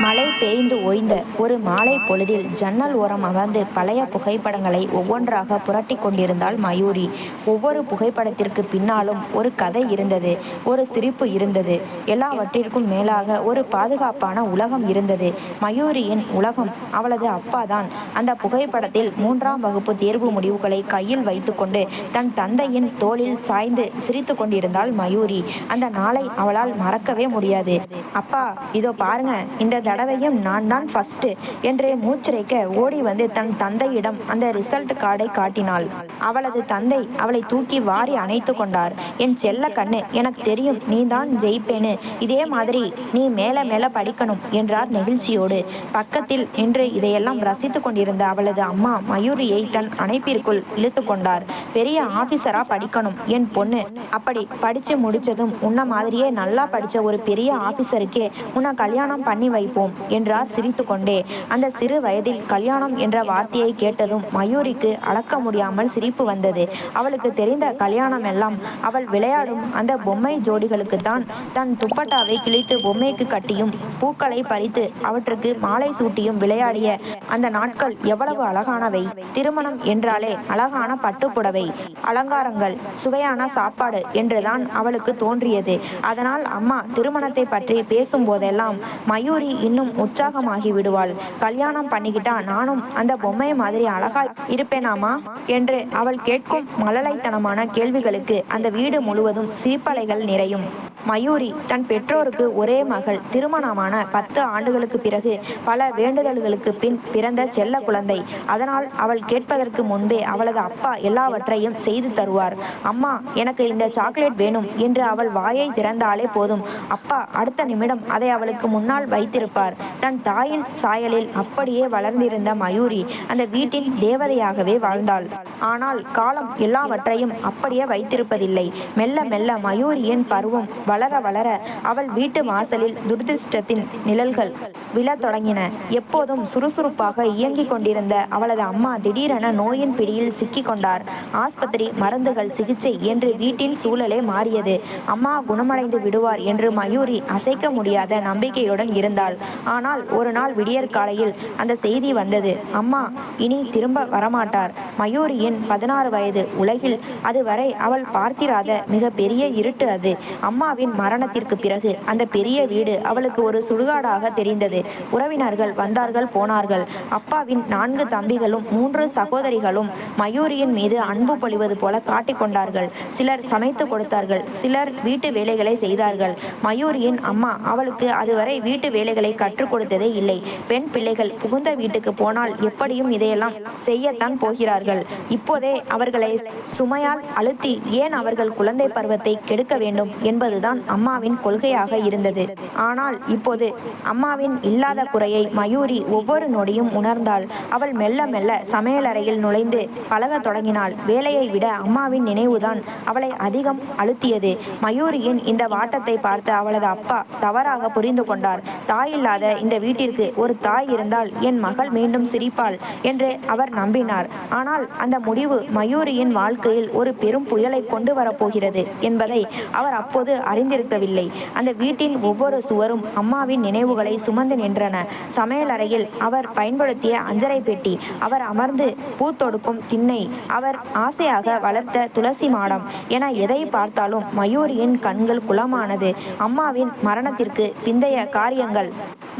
மழை பெய்ந்து ஓய்ந்த ஒரு மாலை பொழுதில் ஜன்னல் ஓரம் அமர்ந்து பழைய புகைப்படங்களை ஒவ்வொன்றாக புரட்டி கொண்டிருந்தாள் மயூரி. ஒவ்வொரு புகைப்படத்திற்கு பின்னாலும் ஒரு கதை இருந்தது, ஒரு சிரிப்பு இருந்தது, எல்லாவற்றிற்கும் மேலாக ஒரு பாதுகாப்பான உலகம் இருந்தது. மயூரியின் உலகம் அவளது அப்பாதான். அந்த புகைப்படத்தில் 3ஆம் வகுப்பு தேர்வு முடிவுகளை கையில் வைத்துக்கொண்டு தன் தந்தையின் தோளில் சாய்ந்து சிரித்து கொண்டிருந்தாள் மயூரி. அந்த நாளை அவளால் மறக்கவே முடியாது. அப்பா, இதோ பாருங்க, இந்த தடவையும் நான் தான் ஃபர்ஸ்ட் என்று மூச்சிறைக்க ஓடி வந்து தன் தந்தையிடம் அந்த ரிசல்ட் கார்டை காட்டினாள். அவளது தந்தை அவளை தூக்கி வாரி அணைத்து கொண்டார். என் செல்ல கண்ணு, எனக்கு தெரியும் நீ தான் ஜெயிப்பேன்னு, இதே மாதிரி நீ மேல மேல படிக்கணும் என்றார் நெகிழ்ச்சியோடு. பக்கத்தில் நின்று இதையெல்லாம் ரசித்து கொண்டிருந்த அவளது அம்மா மயூரியை தன் அணைப்பிற்குள் இழுத்து கொண்டார். பெரிய ஆபீசரா படிக்கணும் என் பொண்ணு. அப்படி படிச்சு முடிச்சதும் உன்ன மாதிரியே நல்லா படிச்ச ஒரு பெரிய ஆபீசருக்கே உன்னை கல்யாணம் பண்ணி வைப்போம் என்றார் சிரித்து கொண்டே. அந்த சிறு வயதில் கல்யாணம் என்ற வார்த்தையை கேட்டதும் மயூரிக்கு அளக்க முடியாமல் சிரிப்பு வந்தது. அவளுக்கு தெரிந்த கல்யாணம் எல்லாம் அவள் விளையாடும் அந்த பொம்மை ஜோடிகளுக்கு தான். தன் துப்பட்டாவை கிழித்து பொம்மைக்கு கட்டியும் பூக்களை பறித்து அவற்றுக்கு மாலை சூட்டியும் விளையாடிய அந்த நாட்கள் எவ்வளவு அழகானவை. திருமணம் என்றாலே அழகான பட்டுப்புடவை, அலங்காரங்கள், சுவையான சாப்பாடு என்றுதான் அவளுக்கு தோன்றியது. அதனால் அம்மா திருமணத்தை பற்றி பேசும் போதெல்லாம் மயூரி இன்னும் உற்சாகமாகி விடுவாள். கல்யாணம் பண்ணிக்கிட்டா நானும் அந்த பொம்மை மாதிரி அழகாய் இருப்பேனாமா என்று அவள் கேட்கும் மழலைத்தனமான கேள்விகளுக்கு அந்த வீடு முழுவதும் சிரிப்பலைகள் நிறையும். மயூரி தன் பெற்றோருக்கு ஒரே மகள். திருமணமான 10 ஆண்டுகளுக்கு பிறகு பல வேண்டுதல்களுக்கு பின் பிறந்த செல்ல குழந்தை. அதனால் அவள் கேட்பதற்கு முன்பே அவளது அப்பா எல்லாவற்றையும் செய்து தருவார். அம்மா, எனக்கு இந்த சாக்லேட் வேணும் என்று அவள் வாயை திறந்தாலே போதும், அப்பா அடுத்த நிமிடம் அதை அவளுக்கு முன்னால் வைத்திருப்பார். தன் தாயின் சாயலில் அப்படியே வளர்ந்திருந்த மயூரி அந்த வீட்டின் தேவதையாகவே வாழ்ந்தாள். ஆனால் காலம் எல்லாவற்றையும் அப்படியே வைத்திருப்பதில்லை. மெல்ல மெல்ல மயூரியின் பருவம் வளர வளர அவள் வீட்டு வாசலில் துரதிர்ஷ்டத்தின் நிழல்கள் விழத் தொடங்கின. எப்போதும் சுறுசுறுப்பாக இயங்கிக் கொண்டிருந்த அவளது அம்மா திடீரென நோயின் பிடியில் சிக்கிக் கொண்டார். ஆஸ்பத்திரி, மருந்துகள், சிகிச்சை என்று வீட்டின் சூழலே மாறியது. அம்மா குணமடைந்து விடுவார் என்று மயூரி அசைக்க முடியாத நம்பிக்கையுடன் இருந்தாள். ஆனால் ஒரு நாள் விடியற்காலையில் அந்த செய்தி வந்தது. அம்மா இனி திரும்ப வரமாட்டார். மயூரியின் 16 வயது. உலகில் அதுவரை அவள் பார்த்திராத மிக பெரிய இருட்டு அது. அம்மாவின் மரணத்திற்கு பிறகு அந்த பெரிய வீடு அவளுக்கு ஒரு சுடுகாடாக தெரிந்தது. உறவினர்கள் வந்தார்கள் போனார்கள். அப்பாவின் 4 தம்பிகளும் 3 சகோதரிகளும் மயூரியின் மீது அன்பு பொழிவது போல காட்டிக்கொண்டார்கள். சிலர் சமைத்து கொடுத்தார்கள், சிலர் வீட்டு வேலைகளை செய்தார்கள். மயூரியின் அம்மா அவளுக்கு அதுவரை வீட்டு வேலைகளை கற்றுக் கொடுத்ததே இல்லை. பெண் பிள்ளைகள் புகுந்த வீட்டுக்கு போனால் எப்படியும் இதையெல்லாம் செய்யத்தான் போகிறார்கள். இப்போதே அவர்களை சுமையால் அழுத்தி ஏன் அவர்கள் குழந்தை பருவத்தை கெடுக்க வேண்டும் என்பதுதான் அம்மாவின் கொள்கையாக இருந்தது. ஆனால் இப்போது அம்மாவின் இல்லாத குறையை மயூரி ஒவ்வொரு நொடியும் உணர்ந்தாள். அவள் மெல்ல மெல்ல சமையலறையில் நுழைந்து பழகத் தொடங்கினாள். வேலையை விட அம்மாவின் நினைவுதான் அவளை அதிகம் அழுத்தியது. மயூரியின் இந்த வாட்டத்தை பார்த்து அவளது அப்பா தவறாக புரிந்து கொண்டார். தாயில்லாத இந்த வீட்டிற்கு ஒரு தாய் இருந்தால் என் மகள் மீண்டும் சிரிப்பாள் என்று அவர் நம்பினார். ஆனால் அந்த முடிவு மயூரியின் வாழ்க்கையில் ஒரு பெரும் புயலை கொண்டு வரப்போகிறது என்பதை அவர் அப்போது அறிந்திருக்கவில்லை. அந்த வீட்டின் ஒவ்வொரு சுவரும் அம்மாவின் நினைவுகளை சுமந்து நின்றன. சமையலறையில் அவர் பயன்படுத்திய அஞ்சரை பெட்டி, அவர் அமர்ந்து பூ தொடுக்கும் திண்ணை, அவர் ஆசையாக வளர்த்த துளசி மாடம் என எதை பார்த்தாலும் மயூரியின் கண்கள் குளமானது. அம்மாவின் மரணத்திற்கு பிந்தைய காரியங்கள்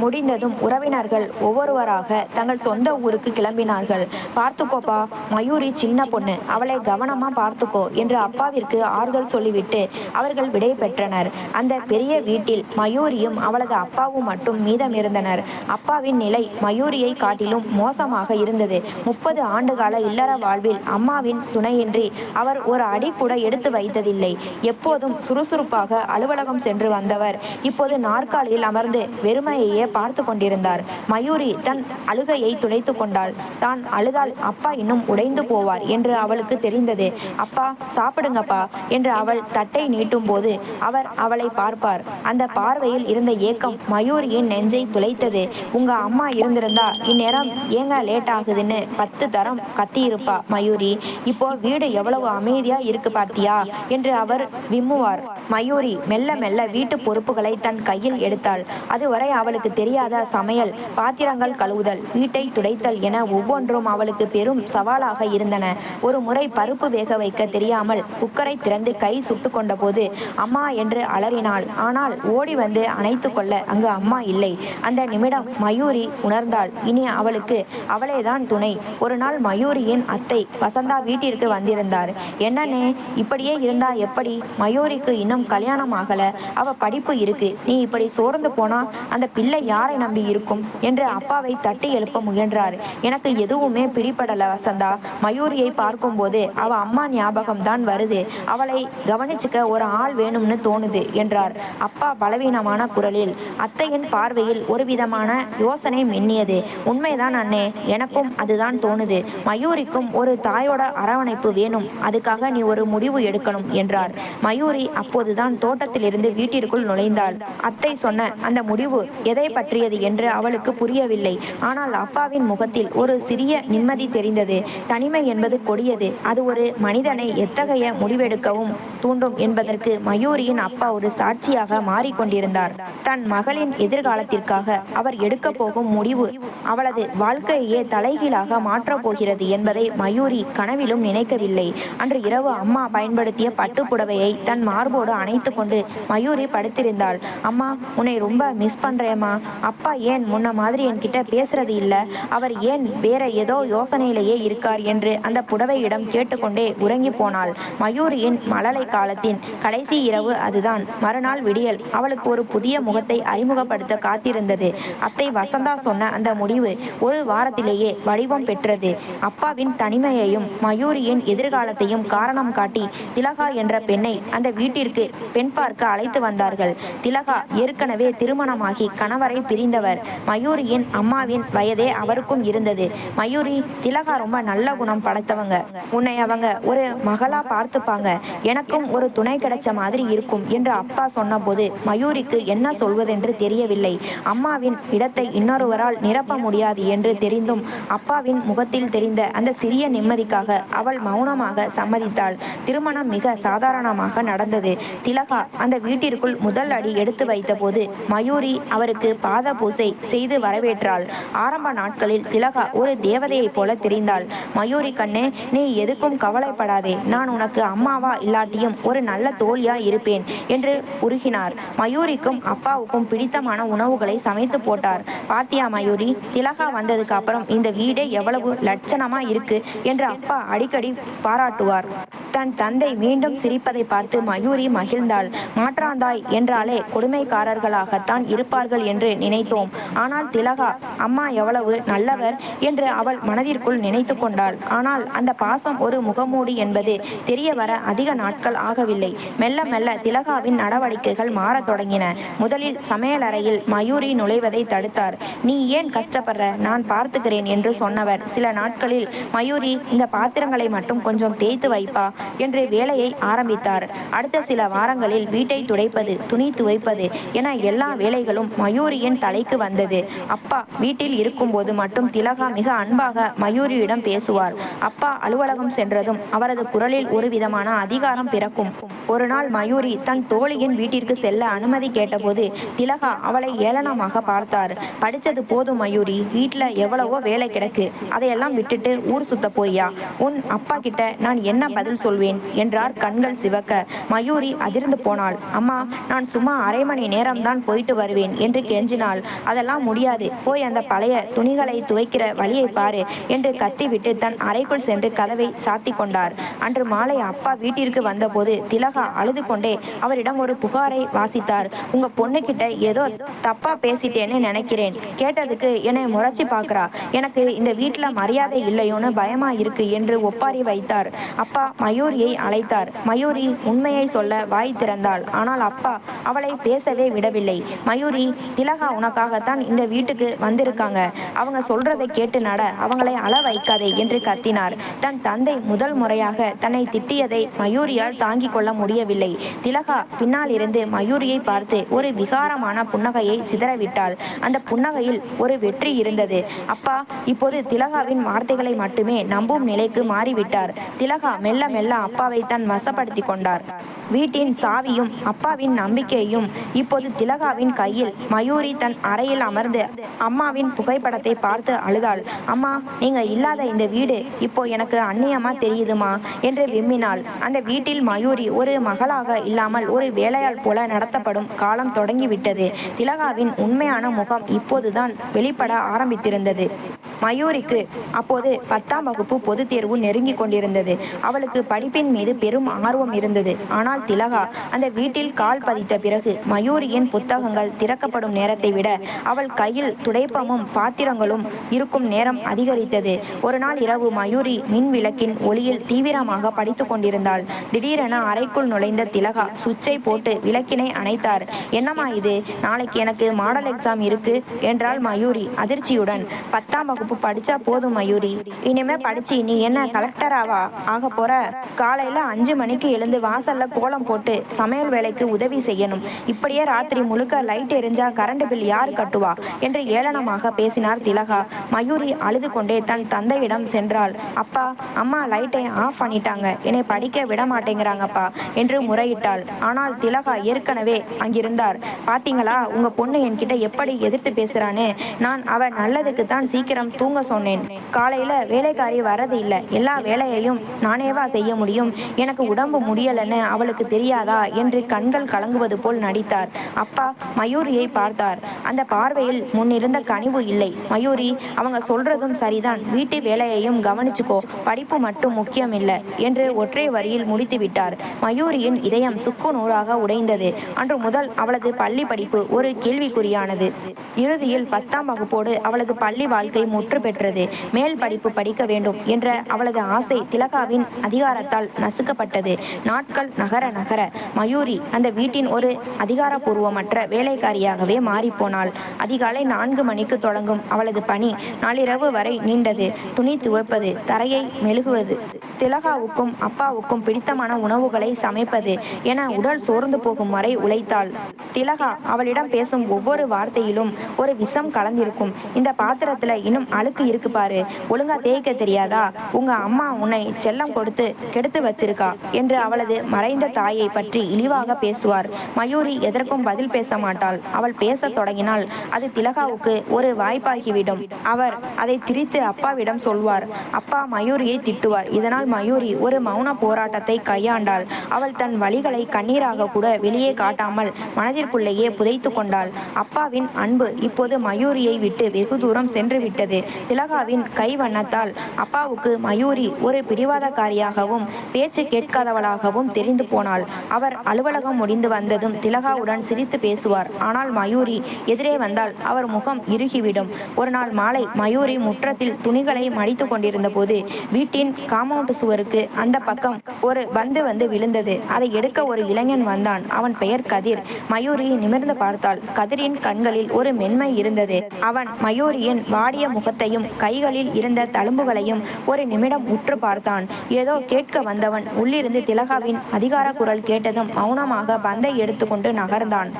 முடிந்ததும் உறவினர்கள் ஒவ்வொருவராக தங்கள் சொந்த ஊருக்கு கிளம்பினார்கள். பார்த்துக்கோப்பா, மயூரி சின்ன பொண்ணு, அவளை கவனமா பார்த்துக்கோ என்று அப்பாவிற்கு ஆறுதல் சொல்லிவிட்டு அவர்கள் விடை பெற்றனர். அந்த பெரிய வீட்டில் மயூரியும் அவளது அப்பாவும் மட்டும் மீதம் இருந்தனர். அப்பாவின் நிலை மயூரியை காட்டிலும் மோசமாக இருந்தது. 30 ஆண்டுகால இல்லற வாழ்வில் அம்மாவின் துணையின்றி அவர் ஒரு அடி கூட எடுத்து வைத்ததில்லை. எப்போதும் சுறுசுறுப்பாக அலுவலகம் சென்று வந்தவர் இப்போது நாற்காலியில் அமர்ந்து வெறுமையையே பார்த்து கொண்டிருந்தார். மயூரி தன் அழுகையை துடைத்து கொண்டாள். தான் அழுதால் அப்பா இன்னும் உடைந்து போவார் என்று அவளுக்கு தெரிந்தது. அப்பா சாப்பிடுங்கப்பா என்று அவள் தட்டை நீட்டும் போது அவர் அவளை பார்ப்பார். அந்த பார்வையில் இருந்த ஏக்கம் மயூரியின் நெஞ்சை துளைத்தது. உங்க அம்மா இருந்திருந்தா இந்நேரம் ஏங்க லேட் ஆகுதுன்னு 10 தரம் கத்தியிருப்பா மயூரி. இப்போ வீடு எவ்வளவு அமைதியா இருக்கு பார்த்தியா என்று அவர் விம்முவார். மயூரி மெல்ல மெல்ல வீட்டு பொறுப்புகளை தன் கையில் எடுத்தாள். அதுவரை அவளுக்கு தெரியாத சமையல், பாத்திரங்கள் கழுவுதல், வீட்டை துடைத்தல் என ஒவ்வொன்றும் அவளுக்கு பெரும் சவாலாக இருந்தன. ஒரு முறை பருப்பு வேக வைக்க தெரியாமல் குக்கரை திறந்து கை சுட்டு கொண்டபோது அம்மா என்று அலறினாள். ஆனால் ஓடி வந்து அணைத்து கொள்ள அங்கு அம்மா இல்லை. அந்த நிமிடம் மயூரி உணர்ந்தாள், இனி அவளுக்கு அவளேதான் துணை. ஒரு நாள் மயூரியின் அத்தை வசந்தா வீட்டிற்கு வந்திருந்தார். என்னன்னே, இப்படியே இருந்தா எப்படி? மயூரிக்கு இன்னும் கல்யாணம் ஆகல, அவ படிப்பு இருக்கு, நீ இப்படி சோர்ந்து போனா அந்த பிள்ளை யாரை நம்பி இருக்கும் என்று அப்பாவை தட்டி எழுப்ப முயன்றார். எனக்கு எதுவுமே பிடிபடல வசந்தா. மயூரியை பார்க்கும்போது அவ அம்மா ஞாபகம் தான் வருது. அவளை கவனிச்சுக்க ஒரு ஆள் வேணும்னு தோணுது என்றார் அப்பா பலவீனமான குரலில். அத்தையின் பார்வையில் ஒரு விதமான யோசனை மின்னியது. உண்மைதான் அண்ணே, எனக்கும் அதுதான் தோணுது. மயூரிக்கும் ஒரு தாயோட அரவணைப்பு வேணும். அதுக்காக நீ ஒரு முடிவு எடுக்கணும் என்றார். மயூரி அப்போதுதான் தோட்டத்திலிருந்து வீட்டிற்குள் நுழைந்தாள். அத்தை சொன்ன அந்த முடிவு எதை பற்றியது என்று அவளுக்கு புரியவில்லை. ஆனால் அப்பாவின் முகத்தில் ஒரு சிறிய நிம்மதி தெரிந்தது. தனிமை என்பது கொடியது. அது ஒரு மனிதனை எத்தகைய முடிவெடுக்கவும் தூண்டும் என்பதற்கு மயூரியின் அப்பா ஒரு சாட்சியாக மாறிக்கொண்டிருந்தார். தன் மகளின் எதிர்காலத்திற்காக அவர் எடுக்க போகும் முடிவு அவளது வாழ்க்கையே தலைகீழாக மாற்றப் போகிறது என்பதை மயூரி கனவிலும் நினைக்கவில்லை. அன்று இரவு அம்மா பயன்படுத்திய பட்டுப்புடவையை தன் மார்போடு அணைத்து கொண்டு மயூரி படுத்திருந்தாள். அம்மா, உன்னை ரொம்ப மிஸ் பண்றேம்மா. அப்பா ஏன் முன்ன மாதிரி என்கிட்ட பேசுறது இல்ல? அவர் ஏன் வேற ஏதோ யோசனையிலேயே இருக்கார் என்று அந்த புடவையிடம் கேட்டுக்கொண்டே உறங்கி போனாள். மயூரியின் மழலை காலத்தின் கடைசி இரவு அதுதான். மறுநாள் விடியல் அவளுக்கு ஒரு புதிய முகத்தை அறிமுகப்படுத்த காத்திருந்தது. அத்தை வசந்தா சொன்ன அந்த முடிவு ஒரு வாரத்திலேயே வடிவம் பெற்றது. அப்பாவின் தனிமையையும் மயூரியின் எதிர்காலத்தையும் காரணம் காட்டி திலகா என்ற பெண்ணை அந்த வீட்டிற்கு பெண் பார்க்க அழைத்து வந்தார்கள். திலகா ஏற்கனவே திருமணமாகி கணவரை பிரிந்தவர். மயூரியின் அம்மாவின் வயதே அவருக்கும் இருந்தது. மயூரி, திலகா ரொம்ப நல்ல குணம் படைத்தவங்க. உன்னை அவங்க ஒரு மகளா பார்த்துப்பாங்க. எனக்கும் ஒரு துணை கிடைச்ச மாதிரி இருக்கும் என்று அப்பா சொன்னபோது மயூரிக்கு என்ன சொல்வதென்று தெரியவில்லை. அம்மாவின் இடத்தை இன்னொருவரால் நிரப்ப முடியாது என்று தெரிந்தும் அப்பாவின் முகத்தில் தெரிந்த அந்த சிறிய நிம்மதிக்காக அவள் மௌனமாக சம்மதித்தாள். திருமணம் மிக சாதாரணமாக நடந்தது. திலகா அந்த வீட்டிற்குள் முதல் அடி எடுத்து வைத்த போது மயூரி அவருக்கு பாத பூசை செய்து வரவேற்றாள். ஆரம்ப நாட்களில் திலகா ஒரு தேவதையைப் போல தெரிந்தாள். மயூரி கண்ணே, நீ எதுக்கும் கவலைப்படாதே. நான் உனக்கு அம்மாவா இல்லாட்டியும் ஒரு நல்ல தோழியா இருப்பேன் என்று உருகினார். மயூரிக்கும் அப்பாவுக்கும் பிடித்தமான உணவுகளை சமைத்து போட்டார். பாத்தியா மயூரி, திலகா வந்ததுக்கு அப்புறம் இந்த வீடே எவ்வளவு லட்சணமா இருக்கு என்று அப்பா அடிக்கடி பாராட்டுவார். தன் தந்தை மீண்டும் சிரிப்பதை பார்த்து மயூரி மகிழ்ந்தாள். மாற்றாந்தாய் என்றாலே கொடுமைக்காரர்களாகத்தான் இருப்பார்கள் என்று நினைத்தோம். ஆனால் திலகா அம்மா எவ்வளவு நல்லவர் என்று அவள் மனதிற்குள் நினைத்து கொண்டாள். ஆனால் அந்த பாசம் ஒரு முகமூடி என்பது தெரிய வர அதிக நாட்கள் ஆகவில்லை. மெல்ல மெல்ல திலகாவின் நடவடிக்கைகள் மாறத் தொடங்கின. முதலில் சமையலறையில் மயூரி நுழைவதை தடுத்தார். நீ ஏன் கஷ்டப்படுற, நான் பார்த்துக்கிறேன் என்று சொன்னவர் சில நாட்களில் மயூரி, இந்த பாத்திரங்களை மட்டும் கொஞ்சம் தேய்த்து வைப்பா என்று வேலையை ஆரம்பித்தார். அடுத்த சில வாரங்களில் வீட்டை துடைப்பது, துணி துவைப்பது என எல்லா வேலைகளும் மயூரியின் தலைக்கு வந்தது. அப்பா வீட்டில் இருக்கும்போது மட்டும் திலகா மிக அன்பாக மயூரியிடம் பேசுவார். அப்பா அலுவலகம் சென்றதும் அவரது குரலில் ஒரு விதமான அதிகாரம் பிறக்கும். ஒரு நாள் மயூரி தன் தோழியின் வீட்டிற்கு செல்ல அனுமதி கேட்டபோது திலகா அவளை ஏளனமாக பார்த்தார். படிச்சது போதும் மயூரி, வீட்டில் எவ்வளவோ வேலை கிடக்கு, அதையெல்லாம் விட்டுட்டு ஊர் சுத்த போய்யா? உன் அப்பா கிட்ட நான் என்ன பதில் சொல்வேன் என்றார் கண்கள் சிவக்க. மயூரி அதிர்ந்து போனாள். அம்மா, நான் சும்மா அரை மணி நேரம்தான் போயிட்டு வருவேன் என்று கெஞ்சினாள். அதெல்லாம் முடியாது, போய் அந்த பழைய துணிகளை துவைக்கிற வழியை பாரு என்று கத்திவிட்டு தன் அறைக்குள் சென்று கதவை சாத்தி கொண்டார். அன்று மாலை அப்பா வீட்டிற்கு வந்தபோது திலகா அழுது கொண்டே அவரிடம் ஒரு புகாரை வாசித்தார். உங்க பொண்ணுகிட்ட ஏதோ தப்பா பேசிட்டேன்னு நினைக்கிறேன். கேட்டதுக்கு என்னை முறைச்சி பார்க்கறா. எனக்கு இந்த வீட்டில் மரியாதை இல்லையோன்னு பயமா இருக்கு என்று ஒப்பாரி வைத்தார். அப்பா மயூரியை அழைத்தார். மயூரி உண்மையை சொல்ல வாய் திறந்தாள். ஆனால் அப்பா அவளை பேசவே விடவில்லை. மயூரி, திலகா உனக்காகத்தான் இந்த வீட்டுக்கு வந்திருக்காங்க. அவங்க சொல்றதை கேட்டு நட, அவங்களை அள வைக்காதே என்று கத்தினார். தன் தந்தை முதல் முறையாக தன்னை திட்டியதை மயூரியால் தாங்கிக் கொள்ள முடியவில்லை. திலகா பின்னால் இருந்து மயூரியை பார்த்து ஒரு விகாரமான புன்னகையை சிதறவிட்டாள். அந்த புன்னகையில் ஒரு வெற்றி இருந்தது. அப்பா இப்போது திலகாவின் வார்த்தைகளை மட்டுமே நம்பும் நிலைக்கு மாறிவிட்டார். திலகா மெல்ல மெல்ல அப்பாவை தன் வசப்படுத்தி கொண்டார். வீட்டின் சாவியும் அப்பாவின் நம்பிக்கையும் இப்போது திலகாவின் கையில். மயூரி மயூரி தன் அறையில் அமர்ந்து அம்மாவின் புகைப்படத்தை பார்த்து அழுதாள். அம்மா, நீங்க இல்லாத இந்த வீடு இப்போ எனக்கு அந்நியமா தெரியுதுமா என்று விம்மினாள். அந்த வீட்டில் மயூரி ஒரு மகளாக இல்லாமல் ஒரு வேலையாள் போல நடத்தப்படும் காலம் தொடங்கிவிட்டது. திலகாவின் உண்மையான முகம் இப்போதுதான் வெளிப்பட ஆரம்பித்திருந்தது. மயூரிக்கு அப்போது 10ஆம் வகுப்பு பொதுத் தேர்வு நெருங்கி கொண்டிருந்தது. அவளுக்கு படிப்பின் மீது பெரும் ஆர்வம் இருந்தது. ஆனால் திலகா அந்த வீட்டில் கால் பதித்த பிறகு மயூரியின் புத்தகங்கள் திறக்கப்படும் நேரத்தை விட அவள் கையில் துடைப்பமும் பாத்திரங்களும் இருக்கும் நேரம் அதிகரித்தது. ஒரு நாள் இரவு மயூரி மின் விளக்கின் ஒளியில் தீவிரமாக படித்து கொண்டிருந்தாள். திடீரென அறைக்குள் நுழைந்த திலகா சுவிட்சை போட்டு விளக்கினை அணைத்தார். என்னம்மா இது, நாளைக்கு எனக்கு மாடல் எக்ஸாம் இருக்கு என்றாள் மயூரி அதிர்ச்சியுடன். 10ஆம் வகுப்பு படிச்சா போதும் மயூரி, இனிமே படிச்சு நீ என்ன கலெக்டராவா ஆக போற? காலையில 5 மணிக்கு எழுந்து வாசல்ல கோலம் போட்டு சமையல் வேலைக்கு உதவி செய்யணும். இப்படியே ராத்திரி முழுக்க லைட் எரிஞ்சா கரண்ட் பில் யார் கட்டுவா என்று ஏளனமாக பேசினார் திலகா. மயூரி அழுது கொண்டே தன் தந்தையிடம் சென்றாள். அப்பா, அம்மா லைட்டை ஆஃப் பண்ணிட்டாங்க, என்னை படிக்க விட மாட்டேங்கிறாங்கப்பா என்று முறையிட்டாள். ஆனால் திலகா ஏற்கனவே அங்கிருந்தார். பாத்தீங்களா, உங்க பொண்ணு என்கிட்ட எப்படி எதிர்த்து பேசுறானே. நான் அவ நல்லதுக்கு தான் சீக்கிரம் தூங்க சொன்னேன். காலையில வேலைக்காரி வரது இல்லை, எல்லா வேலையையும் நானேவா செய்ய முடியும்? எனக்கு உடம்பு முடியலன்னு அவளுக்கு தெரியாதா என்று கண்கள் கலங்குவது போல் நடித்தார். அப்பா மயூரியை பார்த்தார். அந்த பார்வையில் முன்னிருந்த கனிவு இல்லை. மயூரி, அவங்க சொல்றதும் சரிதான், வீட்டு வேலையையும் கவனிச்சுக்கோ, படிப்பு மட்டும் முக்கியம் இல்லை என்று ஒற்றை வரியில் முடித்து விட்டார். மயூரியின் இதயம் சுக்கு நூறாக உடைந்தது. அன்று முதல் அவளது பள்ளி படிப்பு ஒரு கேள்விக்குறியானது. இறுதியில் 10ஆம் வகுப்போடு அவளது பள்ளி வாழ்க்கை முற்று பெற்றது. மேல் படிப்பு படிக்க வேண்டும் என்ற அவளது ஆசை திலகாவின் அதிகாரத்தால் நசுக்கப்பட்டது. நாட்கள் நகர நகர மயூரி அந்த வீட்டின் ஒரு அதிகாரப்பூர்வமற்ற வேலைக்காரியாகவே மாறிப்போனாள். அதிகாலை 4 மணிக்கு தொடங்கும் அவளது பணி நாளிரவு வரை நீண்டது. துணி துவைப்பது, தரையை மெழுகுவது, திலகாவுக்கும் அப்பாவுக்கும் பிடித்தமான உணவுகளை சமைப்பது என உடல் சோர்ந்து போகும் வரை உழைத்தாள். திலகா அவளிடம் பேசும் ஒவ்வொரு வார்த்தையிலும் ஒரு விஷம் கலந்திருக்கும். இந்த பாத்திரத்துல இன்னும் அழுக்கு இருக்கு பாரு, ஒழுங்கா தேய்க்க தெரியாதா? உங்க அம்மா உன்னை செல்லம் கொடுத்து கெடுத்து வச்சிருக்கா என்று அவளது மறைந்த தாயை பற்றி இழிவாக பேசுவார். மயூரி எதற்கும் பதில் பேச மாட்டாள். அவள் பேசத் தொடங்கினால் அது திலகாவுக்கு ஒரு வாய்ப்பாகிவிடும். அவர் அதை திரித்து அப்பாவிடம் சொல்வார். அப்பா மயூரியை திட்டுவார். இதனால் மயூரி ஒரு மௌன போராட்டத்தை கையாண்டாள். அவள் தன் வலிகளை கண்ணீராக கூட வெளியே காட்டாமல் மனதிற்குள்ளேயே புதைத்து கொண்டாள். அப்பாவின் அன்பு இப்போது மயூரியை விட்டு வெகு தூரம் சென்று விட்டது. திலகாவின் கை வண்ணத்தால் அப்பாவுக்கு மயூரி ஒரு பிடிவாதக்காரியாகவும் பேச்சு கேட்காதவளாகவும் தெரிந்து போனாள். அவர் அலுவலகம் முடிந்து வந்ததும் திலகாவுடன் சிரித்து பேசுவார். ஆனால் மயூரி எதிரே வந்தால் அவர் முகம் இறுகிவிடும். ஒரு நாள் மாலை மயூரி முற்றத்தில் துணிகளை மடித்து கொண்டிருந்த போது வீட்டின் காம்பவுண்ட் சுவருக்கு அந்த பக்கம் ஒரு பந்து வந்து விழுந்தது. அதை எடுக்க ஒரு இளைஞன் வந்தான். அவன் பெயர் கதிர். மயூரி நிமிர்ந்து பார்த்தாள். கதிரின் கண்களில் ஒரு மென்மை இருந்தது. அவன் மயூரியின் வாடிய முகத்தையும் கைகளில் இருந்த தழும்புகளையும் ஒரு நிமிடம் உற்று பார்த்தான். ஏதோ கேட்க வந்தவன் உள்ளிருந்து திலகாவின் அதிகார குரல் கேட்டதும் மௌனமாக பந்தை எடுத்துக்கொண்டு நகர்ந்தான்.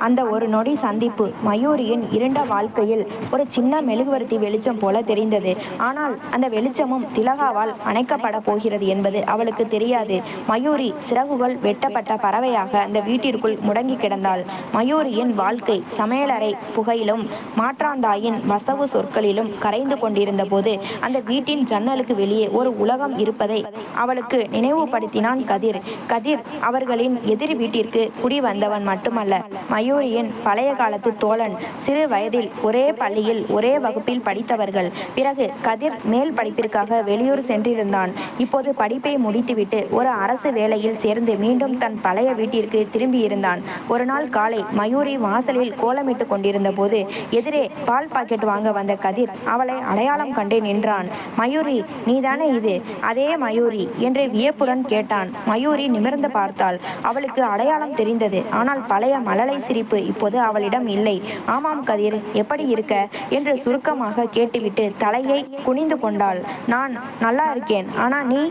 அந்த ஒரு நொடி சந்திப்பு மயூரியின் இருண்ட வாழ்க்கையில் ஒரு சின்ன மெழுகுவர்த்தி வெளிச்சம் போல தெரிந்தது. ஆனால் அந்த வெளிச்சமும் திலகாவால் அணைக்கப்பட போகிறது என்பது அவளுக்கு தெரியாது. மயூரி சிறகுகள் வெட்டப்பட்ட பறவையாக அந்த வீட்டிற்குள் முடங்கி கிடந்தாள். மயூரியின் வாழ்க்கை சமையலறை புகையிலும் மாற்றாந்தாயின் வசவு சொற்களிலும் கரைந்து கொண்டிருந்த போது அந்த வீட்டின் ஜன்னலுக்கு வெளியே ஒரு உலகம் இருப்பதை அவளுக்கு நினைவுபடுத்தினான் கதிர். கதிர் அவர்களின் எதிர் வீட்டிற்கு குடி வந்தவன் மட்டுமல்ல, மயூரியின் பழைய காலத்து தோழன். சிறு வயதில் ஒரே பள்ளியில் ஒரே வகுப்பில் படித்தவர்கள். பிறகு கதிர் மேல் படிப்பிற்காக வெளியூர் சென்றிருந்தான். இப்போது படிப்பை முடித்துவிட்டு ஒரு அரசு வேலையில் சேர்ந்து மீண்டும் தன் பழைய வீட்டிற்கு திரும்பியிருந்தான். ஒரு நாள் காலை மயூரி வாசலில் கோலமிட்டு கொண்டிருந்த போது எதிரே பால் பாக்கெட் வாங்க வந்த கதிர் அவளை அடையாளம் கண்டு நின்றான். மயூரி, நீதானே இது? அதே மயூரி என்று வியப்புடன் கேட்டான். மயூரி நிமிர்ந்து பார்த்தாள். அவளுக்கு அடையாளம் தெரிந்தது. ஆனால் பழைய மழலை சிரிப்பு இப்போது அவளிடம் இல்லை. ஆமாம் கதிர், எப்படி இருக்க என்று சுருக்கமாக கேட்டுவிட்டு தலையை குனிந்து கொண்டாள். நான் நல்லா இருக்கேன், ஆனா நீ?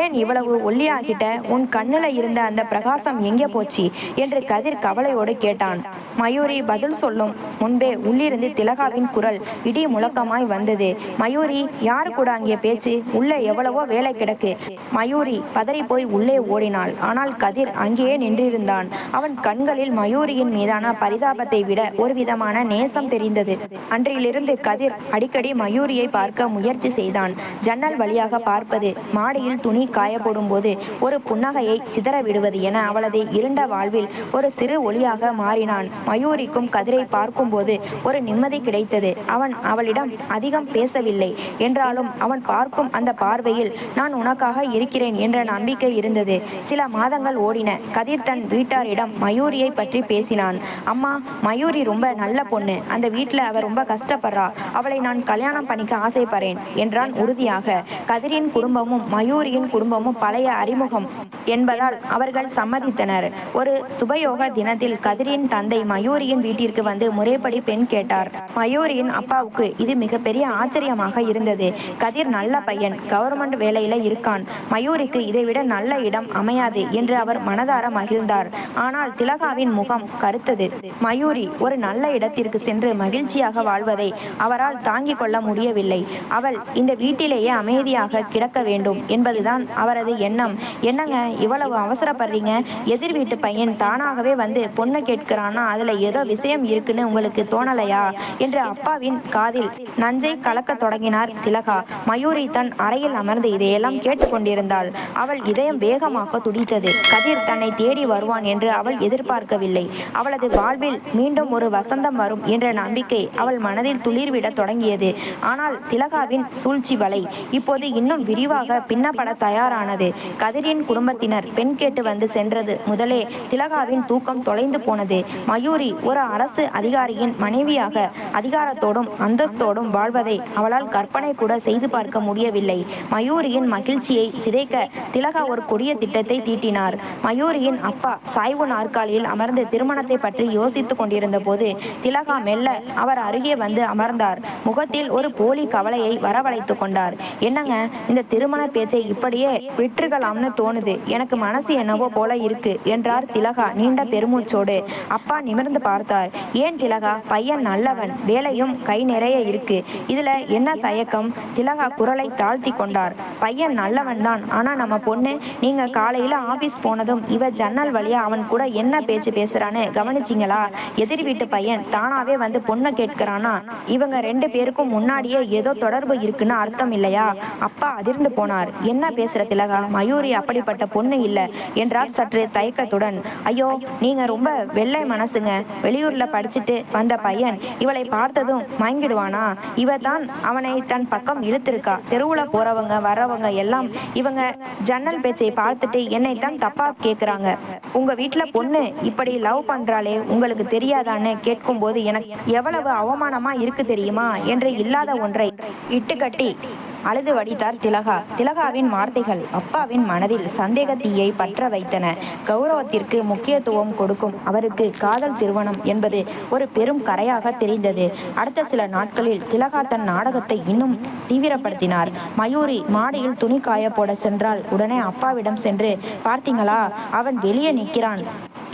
ஏன் இவ்வளவு ஒல்லியாகிட்ட? உன் கண்ணுல இருந்த அந்த பிரகாசம் எங்கே போச்சு என்று கதிர் கவலையோடு கேட்டான். மயூரி பதில் சொல்லும் முன்பே உள்ளிருந்து திலகாவின் குரல் இடி முழக்கமாய் வந்தது. மயூரி, யாரு கூட அங்கே பேச்சு? உள்ளே எவ்வளவோ வேலை கிடக்கு. மயூரி பதறி போய் உள்ளே ஓடினாள். ஆனால் கதிர் அங்கேயே நின்றிருந்தான். அவன் கண்களில் மயூரியின் மீதான பரிதாபத்தை விட ஒரு விதமான நேசம் தெரிந்தது. அன்றிலிருந்து கதிர் அடிக்கடி மயூரியை பார்க்க முயற்சி செய்தான். ஜன்னல் வழியாக பார்ப்பது, மாடியில் துணி காயப்படும் போது ஒரு புன்னகையை சிதற விடுவது என அவளது இருண்ட வாழ்வில் ஒரு சிறு ஒளியாக மாறினான். மயூரிக்கும் கதிரை பார்க்கும்போது ஒரு நிம்மதி கிடைத்தது. அவன் அவளிடம் அதிகம் பேசவில்லை என்றாலும் அவன் பார்க்கும் அந்த பார்வையில் நான் உனக்காக இருக்கிறேன் என்ற நம்பிக்கை இருந்தது. சில மாதங்கள் ஓடின. கதிர் தன் வீட்டாரிடம் மயூரியை பற்றி பேசினான். அம்மா, மயூரி ரொம்ப நல்ல பொண்ணு. அந்த வீட்டில் அவ ரொம்ப கஷ்டப்படுறா. அவளை நான் கல்யாணம் பண்ணிக்க ஆசைப்படுறேன் என்றான் உறுதியாக. கதிரின் குடும்பமும் மயூரியின் குடும்பமும் பழைய அறிமுகம் என்பதால் அவர்கள் சம்மதித்தனர். ஒரு சுபயோக தினத்தில் கதிரின் தந்தை மயூரியின் வீட்டிற்கு வந்து முறைப்படி பெண் கேட்டார். மயூரியின் அப்பாவுக்கு இது மிகப்பெரிய ஆச்சரியமாக இருந்தது. கதிர் நல்ல பையன், கவர்மெண்ட் வேலையில இருக்கான். மயூரிக்கு இதைவிட நல்ல இடம் அமையாது என்று அவர் மனதார மகிழ்ந்தார். ஆனால் திலகாவின் முகம் கருத்தது. மயூரி ஒரு நல்ல இடத்திற்கு சென்று மகிழ்ச்சியாக வாழ்வதை அவரால் தாங்கிக் கொள்ள முடியவில்லை. அவள் இந்த வீட்டிலேயே அமைதியாக கிடக்க வேண்டும் என்பதுதான் அவரது எண்ணம். என்னங்க இவ்வளவு அவசரப்படுறீங்க? எதிர் வீட்டு பையன் தானாகவே வந்து பொண்ணு கேட்கிறான்னா அதுல ஏதோ விஷயம் இருக்குன்னு உங்களுக்கு தோணலையா என்று அப்பாவின் காதில் நஞ்சை கலக்க தொடங்கினார் திலகா. மயூரி தன் அறையில் அமர்ந்து இதையெல்லாம் கேட்டுக்கொண்டிருந்தாள். அவள் இதயம் வேகமாக துடித்தது. கதிர் தன்னை தேடி வருவான் என்று அவள் எதிர்பார்க்கவில்லை. அவளது வாழ்வில் மீண்டும் ஒரு வசந்தம் வரும் என்ற நம்பிக்கை அவள் மனதில் துளிர்விட தொடங்கியது. ஆனால் திலகாவின் சூழ்ச்சி வலை இப்போது இன்னும் விரிவாக பின்னப்பட தயாரானது. கதிரின் குடும்பத்தினர் பெண் கேட்டு வந்து சென்றது முதலே திலகாவின் தூக்கம் தொலைந்து போனது. மயூரி ஒரு அரசு அதிகாரியின் மனைவியாக அதிகாரத்தோடும் அந்தஸ்தோடும் வாழ்வதை அவளால் கற்பனை கூட செய்து பார்க்க முடியவில்லை. மயூரியின் மகிழ்ச்சியை சிதைக்க திலகா ஒரு கொடிய திட்டத்தை தீட்டினார். மயூரியின் அப்பா சாய்வு நாற்காலியில் அமர்ந்து திருமணத்தை பற்றி யோசித்துக் கொண்டிருந்த போது திலகா மெல்ல அவர் அருகே வந்து அமர்ந்தார். முகத்தில் ஒரு போலி கவலையை வரவழைத்து கொண்டார். என்னங்க, இந்த திருமண பேச்சை இப்படியே விட்டுருக்கலாம்னு தோணுது. எனக்கு மனசு என்னவோ போல இருக்கு என்றார் திலகா நீண்ட பெருமூச்சோடு. அப்பா நிமிர்ந்து பார்த்தார். ஏன் திலகா, பையன் நல்லவன், வேலையும் கை நிறைய இருக்கு. இதுல என்ன தயக்கம்? திலகா குரலை தாழ்த்தி கொண்டார். பையன் நல்லவன் தான். ஆனா நம்ம பொண்ணு, நீங்க காலையில ஆபீஸ் போனதும் இவ ஜன்னல் வழியா அவன் கூட என்ன பேச்சு பேசுறான்னு கவனிச்சிங்களா? எதிர் வீட்டு பையன் தானாவே வந்து பொண்ணு கேட்கிறானா? இவங்க ரெண்டு பேருக்கும் முன்னாடியே ஏதோ தொடர்பு இருக்குன்னு அர்த்தம் இல்லையா? அப்பா அதிர்ந்து போனார். என்ன பேசுற திலகா, மயூரி அப்படிப்பட்ட பொண்ணு இல்ல என்றார் சற்று தயக்கத்துடன். ஐயோ, நீங்க ரொம்ப வெள்ளை மனசுங்க. வெளியூர்ல படிச்சுட்டு வந்த பையன் இவளை பார்த்ததும் மயங்கிடுவானா? இவ தான் அவனை தன் பக்கம் இழுத்திருக்கா. தெருவுல போறவங்க வரவங்க எல்லாம் இவங்க ஜன்னல் பேச்சை பார்த்துட்டு என்னைத்தான் தப்பா கேட்குறாங்க. உங்க வீட்டுல பொண்ணு இப்படி லவ் பண்றாளே, உங்களுக்கு தெரியாதான்னு கேட்கும் போது எனக்கு எவ்வளவு அவமானமா இருக்கு தெரியுமா என்று இல்லாத ஒன்றை இட்டுக்கட்டி அழுது வடித்தார் திலகா. திலகாவின் வார்த்தைகள் அப்பாவின் மனதில் சந்தேக தீயை பற்ற வைத்தன. கௌரவத்திற்கு முக்கியத்துவம் கொடுக்கும் அவருக்கு காதல் திருமணம் என்பது ஒரு பெரும் கரையாக தெரிந்தது. அடுத்த சில நாட்களில் திலகா தன் நாடகத்தை இன்னும் தீவிரப்படுத்தினார். மயூரி மாடியில் துணி காய போட சென்றால் உடனே அப்பாவிடம் சென்று, பார்த்தீங்களா, அவன் வெளியே நிற்கிறான்,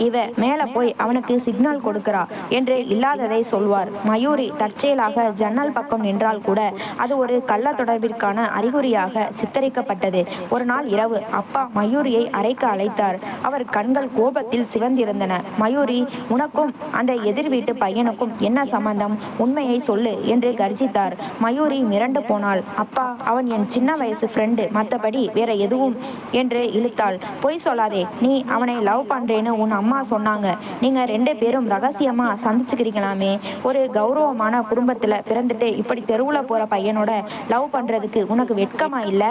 இவ மேல போய் அவனுக்கு சிக்னல் கொடுக்கிறா என்று இல்லாததை சொல்வார். மயூரி தற்செயலாக ஜன்னல் பக்கம் நின்றால் கூட அது ஒரு கள்ள தொடர்பிற்கான அறிகுறியாக சித்தரிக்கப்பட்டது. ஒரு நாள் இரவு அப்பா மயூரியை அறைக்கு அழைத்தார். அவர் கண்கள் கோபத்தில் சிவந்திருந்தன. மயூரி, உனக்கும் அந்த எதிர் வீட்டு பையனுக்கும் என்ன சம்பந்தம்? உண்மையை சொல்லு என்று கர்ஜித்தார். மயூரி மிரண்டு போனாள். அப்பா, அவன் என் சின்ன வயசு ஃப்ரெண்டு, மற்றபடி வேற எதுவும் என்று இழுத்தாள். பொய் சொல்லாதே, நீ அவனை லவ் பண்றேன்னு உன் அம்மா சொன்னாங்க. நீங்க ரெண்டு பேரும் ரகசியமா சந்திச்சுக்கிறீங்களாமே. ஒரு கௌரவமான குடும்பத்துல பிறந்துட்டு இப்படி தெருவுல போற பையனோட லவ் பண்றதுக்கு உனக்கு வெட்கமா இல்ல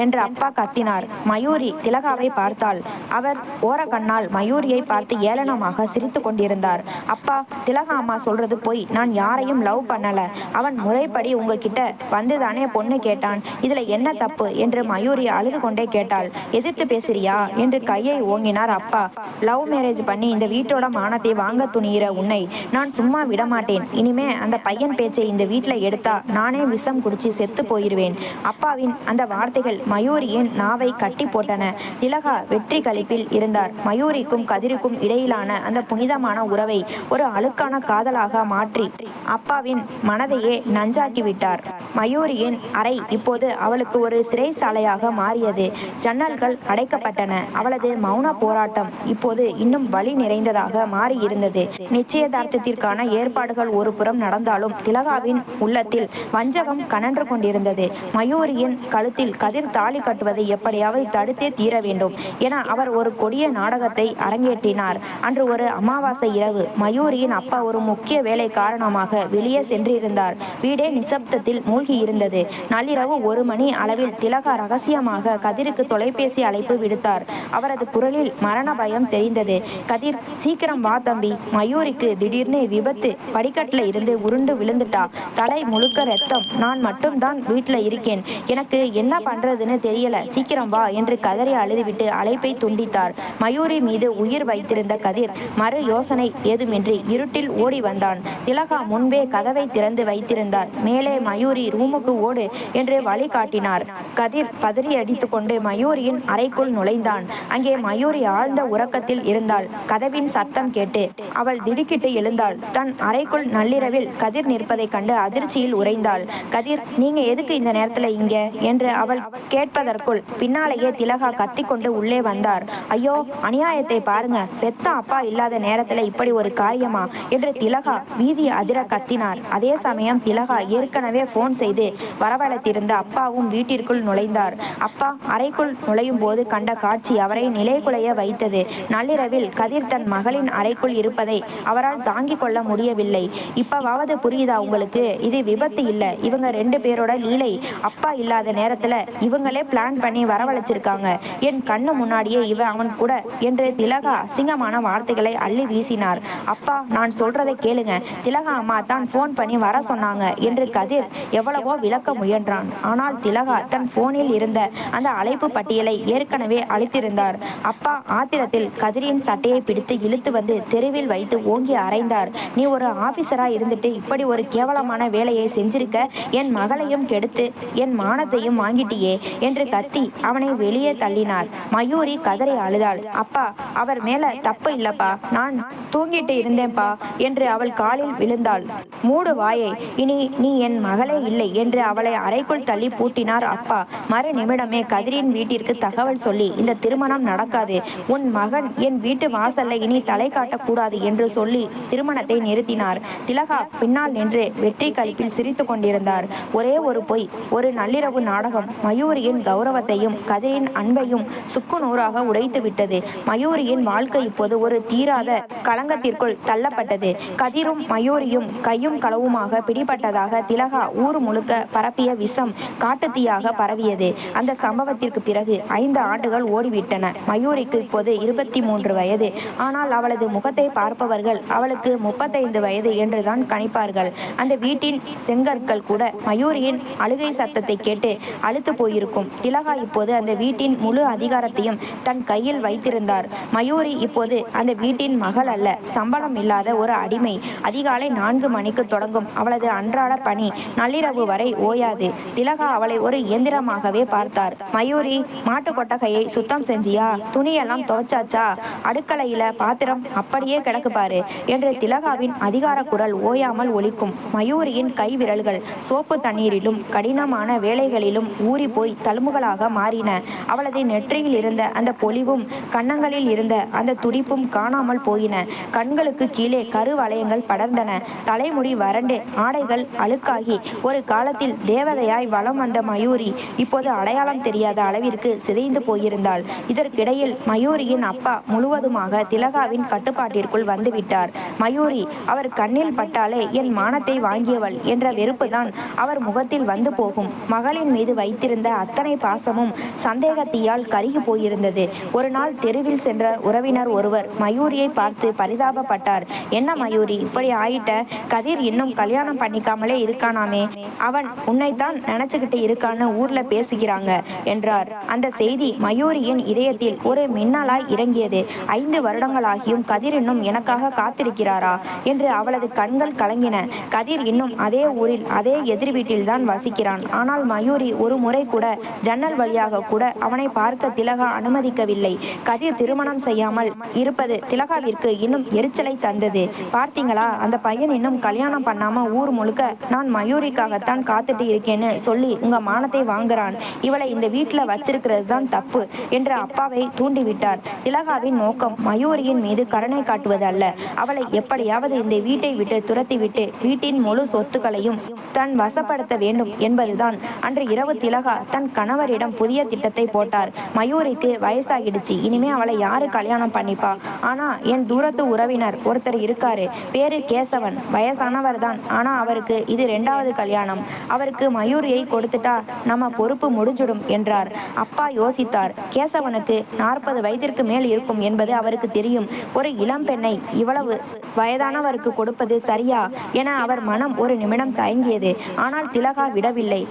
என்று அப்பா கத்தினார். மயூரி திலகாவை பார்த்தாள். அவர் ஓர கண்ணால் மயூரியை பார்த்து ஏளனமாக சிரித்து கொண்டிருந்தார். அப்பா, திலகா அம்மா சொல்றது போய். நான் யாரையும் லவ் பண்ணல. அவன் முறைப்படி உங்ககிட்ட வந்துதானே பொண்ணு கேட்டான். இதுல என்ன தப்பு என்று மயூரி அழுது கொண்டே கேட்டாள். எதிர்த்து பேசுறியா என்று கையை ஓங்கினார் அப்பா. லவ் மேரேஜ் மேரேஜ் பண்ணி இந்த வீட்டோட மானத்தை வாங்க துணியிற உன்னை நான் சும்மா விடமாட்டேன். இனிமே அந்த பையன் பேச்சை இந்த வீட்டில் எடுத்தா நானே விஷம் குடிச்சு செத்து போயிருவேன். அப்பாவின் அந்த வார்த்தைகள் மயூரியின் நாவை கட்டி போட்டன. திலகா வெற்றி களிப்பில் இருந்தார். மயூரிக்கும் கதிருக்கும் இடையிலான அந்த புனிதமான உறவை ஒரு அழுக்கான காதலாக மாற்றி அப்பாவின் மனதையே நஞ்சாக்கி விட்டார். மயூரியின் அறை இப்போது அவளுக்கு ஒரு சிறைசாலையாக மாறியது. ஜன்னல்கள் அடைக்கப்பட்டன. அவளது மௌன போராட்டம் இப்போது இன்னும் வலி நிறைந்ததாக மாறியிருந்தது. நிச்சயதார்த்தத்திற்கான ஏற்பாடுகள் ஒரு புறம் நடந்தாலும் திலகாவின் உள்ளத்தில் வஞ்சகம் கனன்று கொண்டிருந்தது. மயூரியின் கழுத்தில் கதிர் தாலி கட்டுவதை எப்படியாவது தடுத்தே தீர வேண்டும் என அவர் ஒரு கொடிய நாடகத்தை அரங்கேற்றினார். அன்று ஒரு அமாவாசை இரவு. மயூரியின் அப்பா ஒரு முக்கிய வேலை காரணமாக வெளியே சென்றிருந்தார். வீடே நிசப்தத்தில் மூழ்கி இருந்தது. நள்ளிரவு 1 மணி அளவில் திலகா ரகசியமாக கதிருக்கு தொலைபேசி அழைப்பு விடுத்தார். அவரது குரலில் மரண பயம் தெரிந்தது. கதிர், சீக்கிரம் வா தம்பி. மயூரிக்கு திடீர்னு விபத்து. படிக்கட்டுல இருந்து உருண்டு விழுந்துட்டா. தலை முழுக்க ரத்தம். நான் மட்டும்தான் வீட்டுல இருக்கேன். எனக்கு என்ன பண்றதுன்னு தெரியல. சீக்கிரம் வா என்று கதறி அழுதுவிட்டு அழைப்பை துண்டித்தார். மயூரி மீது உயிர் வைத்திருந்த கதிர் மறு யோசனை ஏதுமின்றி இருட்டில் ஓடி வந்தான். திலகா முன்பே கதவை திறந்து வைத்திருந்தார். மேலே மயூரி, ரூமுக்கு ஓடு என்று வழி காட்டினார். கதிர் பதறி அடித்துக்கொண்டு மயூரியின் அறைக்குள் நுழைந்தான். அங்கே மயூரி ஆழ்ந்த உறக்கத்தில் இருந்தாள். கதவின் சத்தம் கேட்டு அவள் திடுக்கிட்டு எழுந்தாள். தன் அறைக்குள் நள்ளிரவில் கதிர் நிற்பதை கண்டு அதிர்ச்சியில் உறைந்தாள். கதிர், நீங்க எதுக்கு இந்த நேரத்துல இங்க என்று அவள் கேட்பதற்குள் பின்னாலேயே திலகா கத்திக்கொண்டு உள்ளே வந்தார். ஐயோ, அநியாயத்தை பாருங்க. பெத்த அப்பா இல்லாத நேரத்துல இப்படி ஒரு காரியமா என்று திலகா வீதி அதிர கத்தினார். அதே சமயம் திலகா ஏற்கனவே போன் செய்து வரவழைத்திருந்த அப்பாவும் வீட்டிற்குள் நுழைந்தார். அப்பா அறைக்குள் நுழையும் போது கண்ட காட்சி அவரை நிலைகுலைய வைத்தது. நள்ளிரவில் கதிர் தன் மகளின் அறைக்குள் இருப்பதை அவரால் தாங்கிக் கொள்ள முடியவில்லை. இப்பவாவது புரியுதா உங்களுக்கு? இது விபத்து இல்ல. இவங்க 2 பேரோட லீலை. அப்பா இல்லாத நேரத்துல இவங்களே பிளான் பண்ணி வரவழைச்சிருக்காங்க. என் கண்ணு முன்னாடியே அவன் கூட என்று திலகா அசிங்கமான வார்த்தைகளை அள்ளி வீசினார். அப்பா, நான் சொல்றதை கேளுங்க. திலகா அம்மா தான் போன் பண்ணி வர சொன்னாங்க என்று கதிர் எவ்வளவோ விளக்க முயன்றான். ஆனால் திலகா தன் போனில் இருந்த அந்த அழைப்பு பட்டியலை ஏற்கனவே அளித்திருந்தார். அப்பா ஆத்திரத்தில் கதிரின் சட்டையை பிடித்து இழுத்து வந்து தெருவில் வைத்து ஓங்கி அறைந்தார். நீ ஒரு ஆபீசரா இருந்துட்டு இப்படி ஒரு கேவலமான வேலையை செஞ்சிருக்க. என் மகளையும் கெடுத்து என் மானத்தையும் வாங்கிட்டியே என்று கத்தி அவனை வெளியே தள்ளினார். மயூரி கதறி அழுதாள். அப்பா, அவர் மேல தப்பு இல்லப்பா. நான் தூங்கிட்டு இருந்தேன்பா என்று அவள் காலில் விழுந்தாள். மூடு வாயை. இனி நீ என் மகளே இல்லை என்று அவளை அறைக்குள் தள்ளி பூட்டினார் அப்பா. மறு நிமிடமே கதிரின் வீட்டிற்கு தகவல் சொல்லி, இந்த திருமணம் நடக்காது. உன் மகன் என் வீட்டு வாசல்ல இனி தலை காட்டக்கூடாது என்று சொல்லி திருமணத்தை நிறுத்தினார். திலகா பின்னால் நின்று வெற்றி களிப்பில் சிரித்து கொண்டிருந்தார். ஒரே ஒரு பொய், ஒரு நள்ளிரவு நாடகம் மயூரியின் கௌரவத்தையும் கதிரின் அன்பையும் சுக்கு நூறாக உடைத்து விட்டது. மயூரியின் வாழ்க்கை இப்போது ஒரு தீராத களங்கத்திற்குள் தள்ளப்பட்டது. கதிரும் மயூரியும் கையும் களவுமாக பிடிபட்டதாக திலகா ஊர் முழுக்க பரப்பிய விஷம் காட்டுத்தீயாக பரவியது. அந்த சம்பவத்திற்கு பிறகு 5 ஆண்டுகள் ஓடிவிட்டன. மயூரிக்கு இப்போது 23 வயது. ஆனால் அவளது முகத்தை பார்ப்பவர்கள் அவளுக்கு 35 வயது என்றுதான் கணிப்பார்கள். அந்த வீட்டின் செங்கற்கள் கூட மயூரியின் அழுகை சத்தத்தை கேட்டு அழுத்து போயிருக்கும். திலகா இப்போது அந்த வீட்டின் முழு அதிகாரத்தையும் தன் கையில் வைத்திருந்தார். மயூரி இப்போது அந்த வீட்டின் மகள் அல்ல, சம்பளம் இல்லாத ஒரு அடிமை. அதிகாலை 4 மணிக்கு தொடங்கும் அவளது அன்றாட பணி நள்ளிரவு வரை ஓயாது. திலகா அவளை ஒரு இயந்திரமாகவே பார்த்தார். மயூரி, மாட்டு கொட்டகையை சுத்தம் செஞ்சியா? துணியெல்லாம் துவைச்சாச்சா? அடுக்கலையில பாத்திரம் அப்படியே கிடக்கு பாரு என்று திலகாவின் அதிகார குரல் ஓயாமல் ஒலிக்கும். மயூரியின் கை விரல்கள் சோப்பு தண்ணீரிலும் கடினமான வேலைகளிலும் ஊறி போய் தழும்புகளாக மாறின. அவளது நெற்றியில் இருந்த அந்த பொலிவும் கன்னங்களில் இருந்த அந்த துடிப்பும் காணாமல் போயின. கண்களுக்கு கீழே கருவளையங்கள் படர்ந்தன. தலைமுடி வறண்டு ஆடைகள் அழுக்காகி ஒரு காலத்தில் தேவதையாய் வலம் வந்த மயூரி இப்போது அடையாளம் தெரியாத அளவிற்கு சிதைந்து போயிருந்தாள். இதற்கிடையில் மயூரியின் அப்பா முழுவதுமாக திலகாவின் கட்டுப்பாட்டிற்குள் வந்துவிட்டார். மயூரி, அவர் கண்ணில் பட்டாலே என் மானத்தை வாங்கியவள் என்ற வெறுப்புதான் அவர் முகத்தில் வந்து போகும். மகளின் மீது வைத்திருந்த அத்தனை பாசமும் சந்தேகத்தியால் கருகி போயிருந்தது. ஒரு நாள் தெருவில் சென்ற உறவினர் ஒருவர் மயூரியை பார்த்து பரிதாபப்பட்டார். என்ன மயூரி, இப்படி ஆயிட்ட? கதிர் இன்னும் கல்யாணம் பண்ணிக்காமலே இருக்கானாமே. அவன் உன்னைத்தான் நினைச்சுக்கிட்டு இருக்கான்னு ஊர்ல பேசுகிறாங்க என்றார். அந்த செய்தி மயூரியின் இதயத்தில் ஒரு மின்னலாய் இறங்கியது. 5 வருடங்களாகியும் கதிர் இன்னும் எனக்காக காத்திருக்கிறாரா என்று அவளது கண்கள் கலங்கின. கதிர் இன்னும் அதே ஊரில் அதே எதிர் வீட்டில்தான் வசிக்கிறான். ஆனால் மயூரி ஒரு முறை கூட ஜன்னல் வழியாக கூட அவனை பார்க்க திலகா அனுமதிக்கவில்லை. கதிர் திருமணம் செய்யாமல் இருப்பது திலகாவிற்கு இன்னும் எரிச்சலை தந்தது. பார்த்தீங்களா, அந்த பையன் இன்னும் கல்யாணம் பண்ணாம ஊர் முழுக்க நான் மயூரிக்காகத்தான் காத்துட்டு இருக்கேன்னு சொல்லி உங்க மானத்தை வாங்குறான். இவளை இந்த வீட்டில் வச்சிருக்கிறது தான் தப்பு என்று அப்பாவை தூண்டிவிட்டார். திலகாவின் நோக்கம் மயூரியின் மீது கருணை காட்டுவது அல்ல. அவளை எப்படியாவது இந்த வீட்டை விட்டு துரத்திவிட்டு வீட்டின் முழு சொத்துக்களையும் தன் வசப்படுத்த வேண்டும் என்பதுதான். அன்று இரவு திலகா தன் கணவரிடம் புதிய திட்டத்தை போட்டார். மயூரிக்கு வயசாகிடுச்சு, இனிமே அவளை யாரு கல்யாணம் பண்ணிப்பா? ஆனா என் தூரத்து உறவினர் ஒருத்தர் இருக்காரு, பேரு கேசவன். வயசானவர் தான், ஆனா அவருக்கு இது 2வது கல்யாணம். அவருக்கு மயூரியை கொடுத்துட்டா நம்ம பொறுப்பு முடிஞ்சிடும் என்றார். அப்பா யோசித்தார். கேசவனுக்கு 40 வயதிற்கு மேல் இருக்கும் என்பது அவருக்கு தெரியும். ஒரு இளம் பெண்ணை இவ்வளவு வயதானவருக்கு கொடுப்பது சரியா என அவர் மனம் ஒரு நிமிடம் தயங்கியது. ஆனால் திலகா விடவில்லை.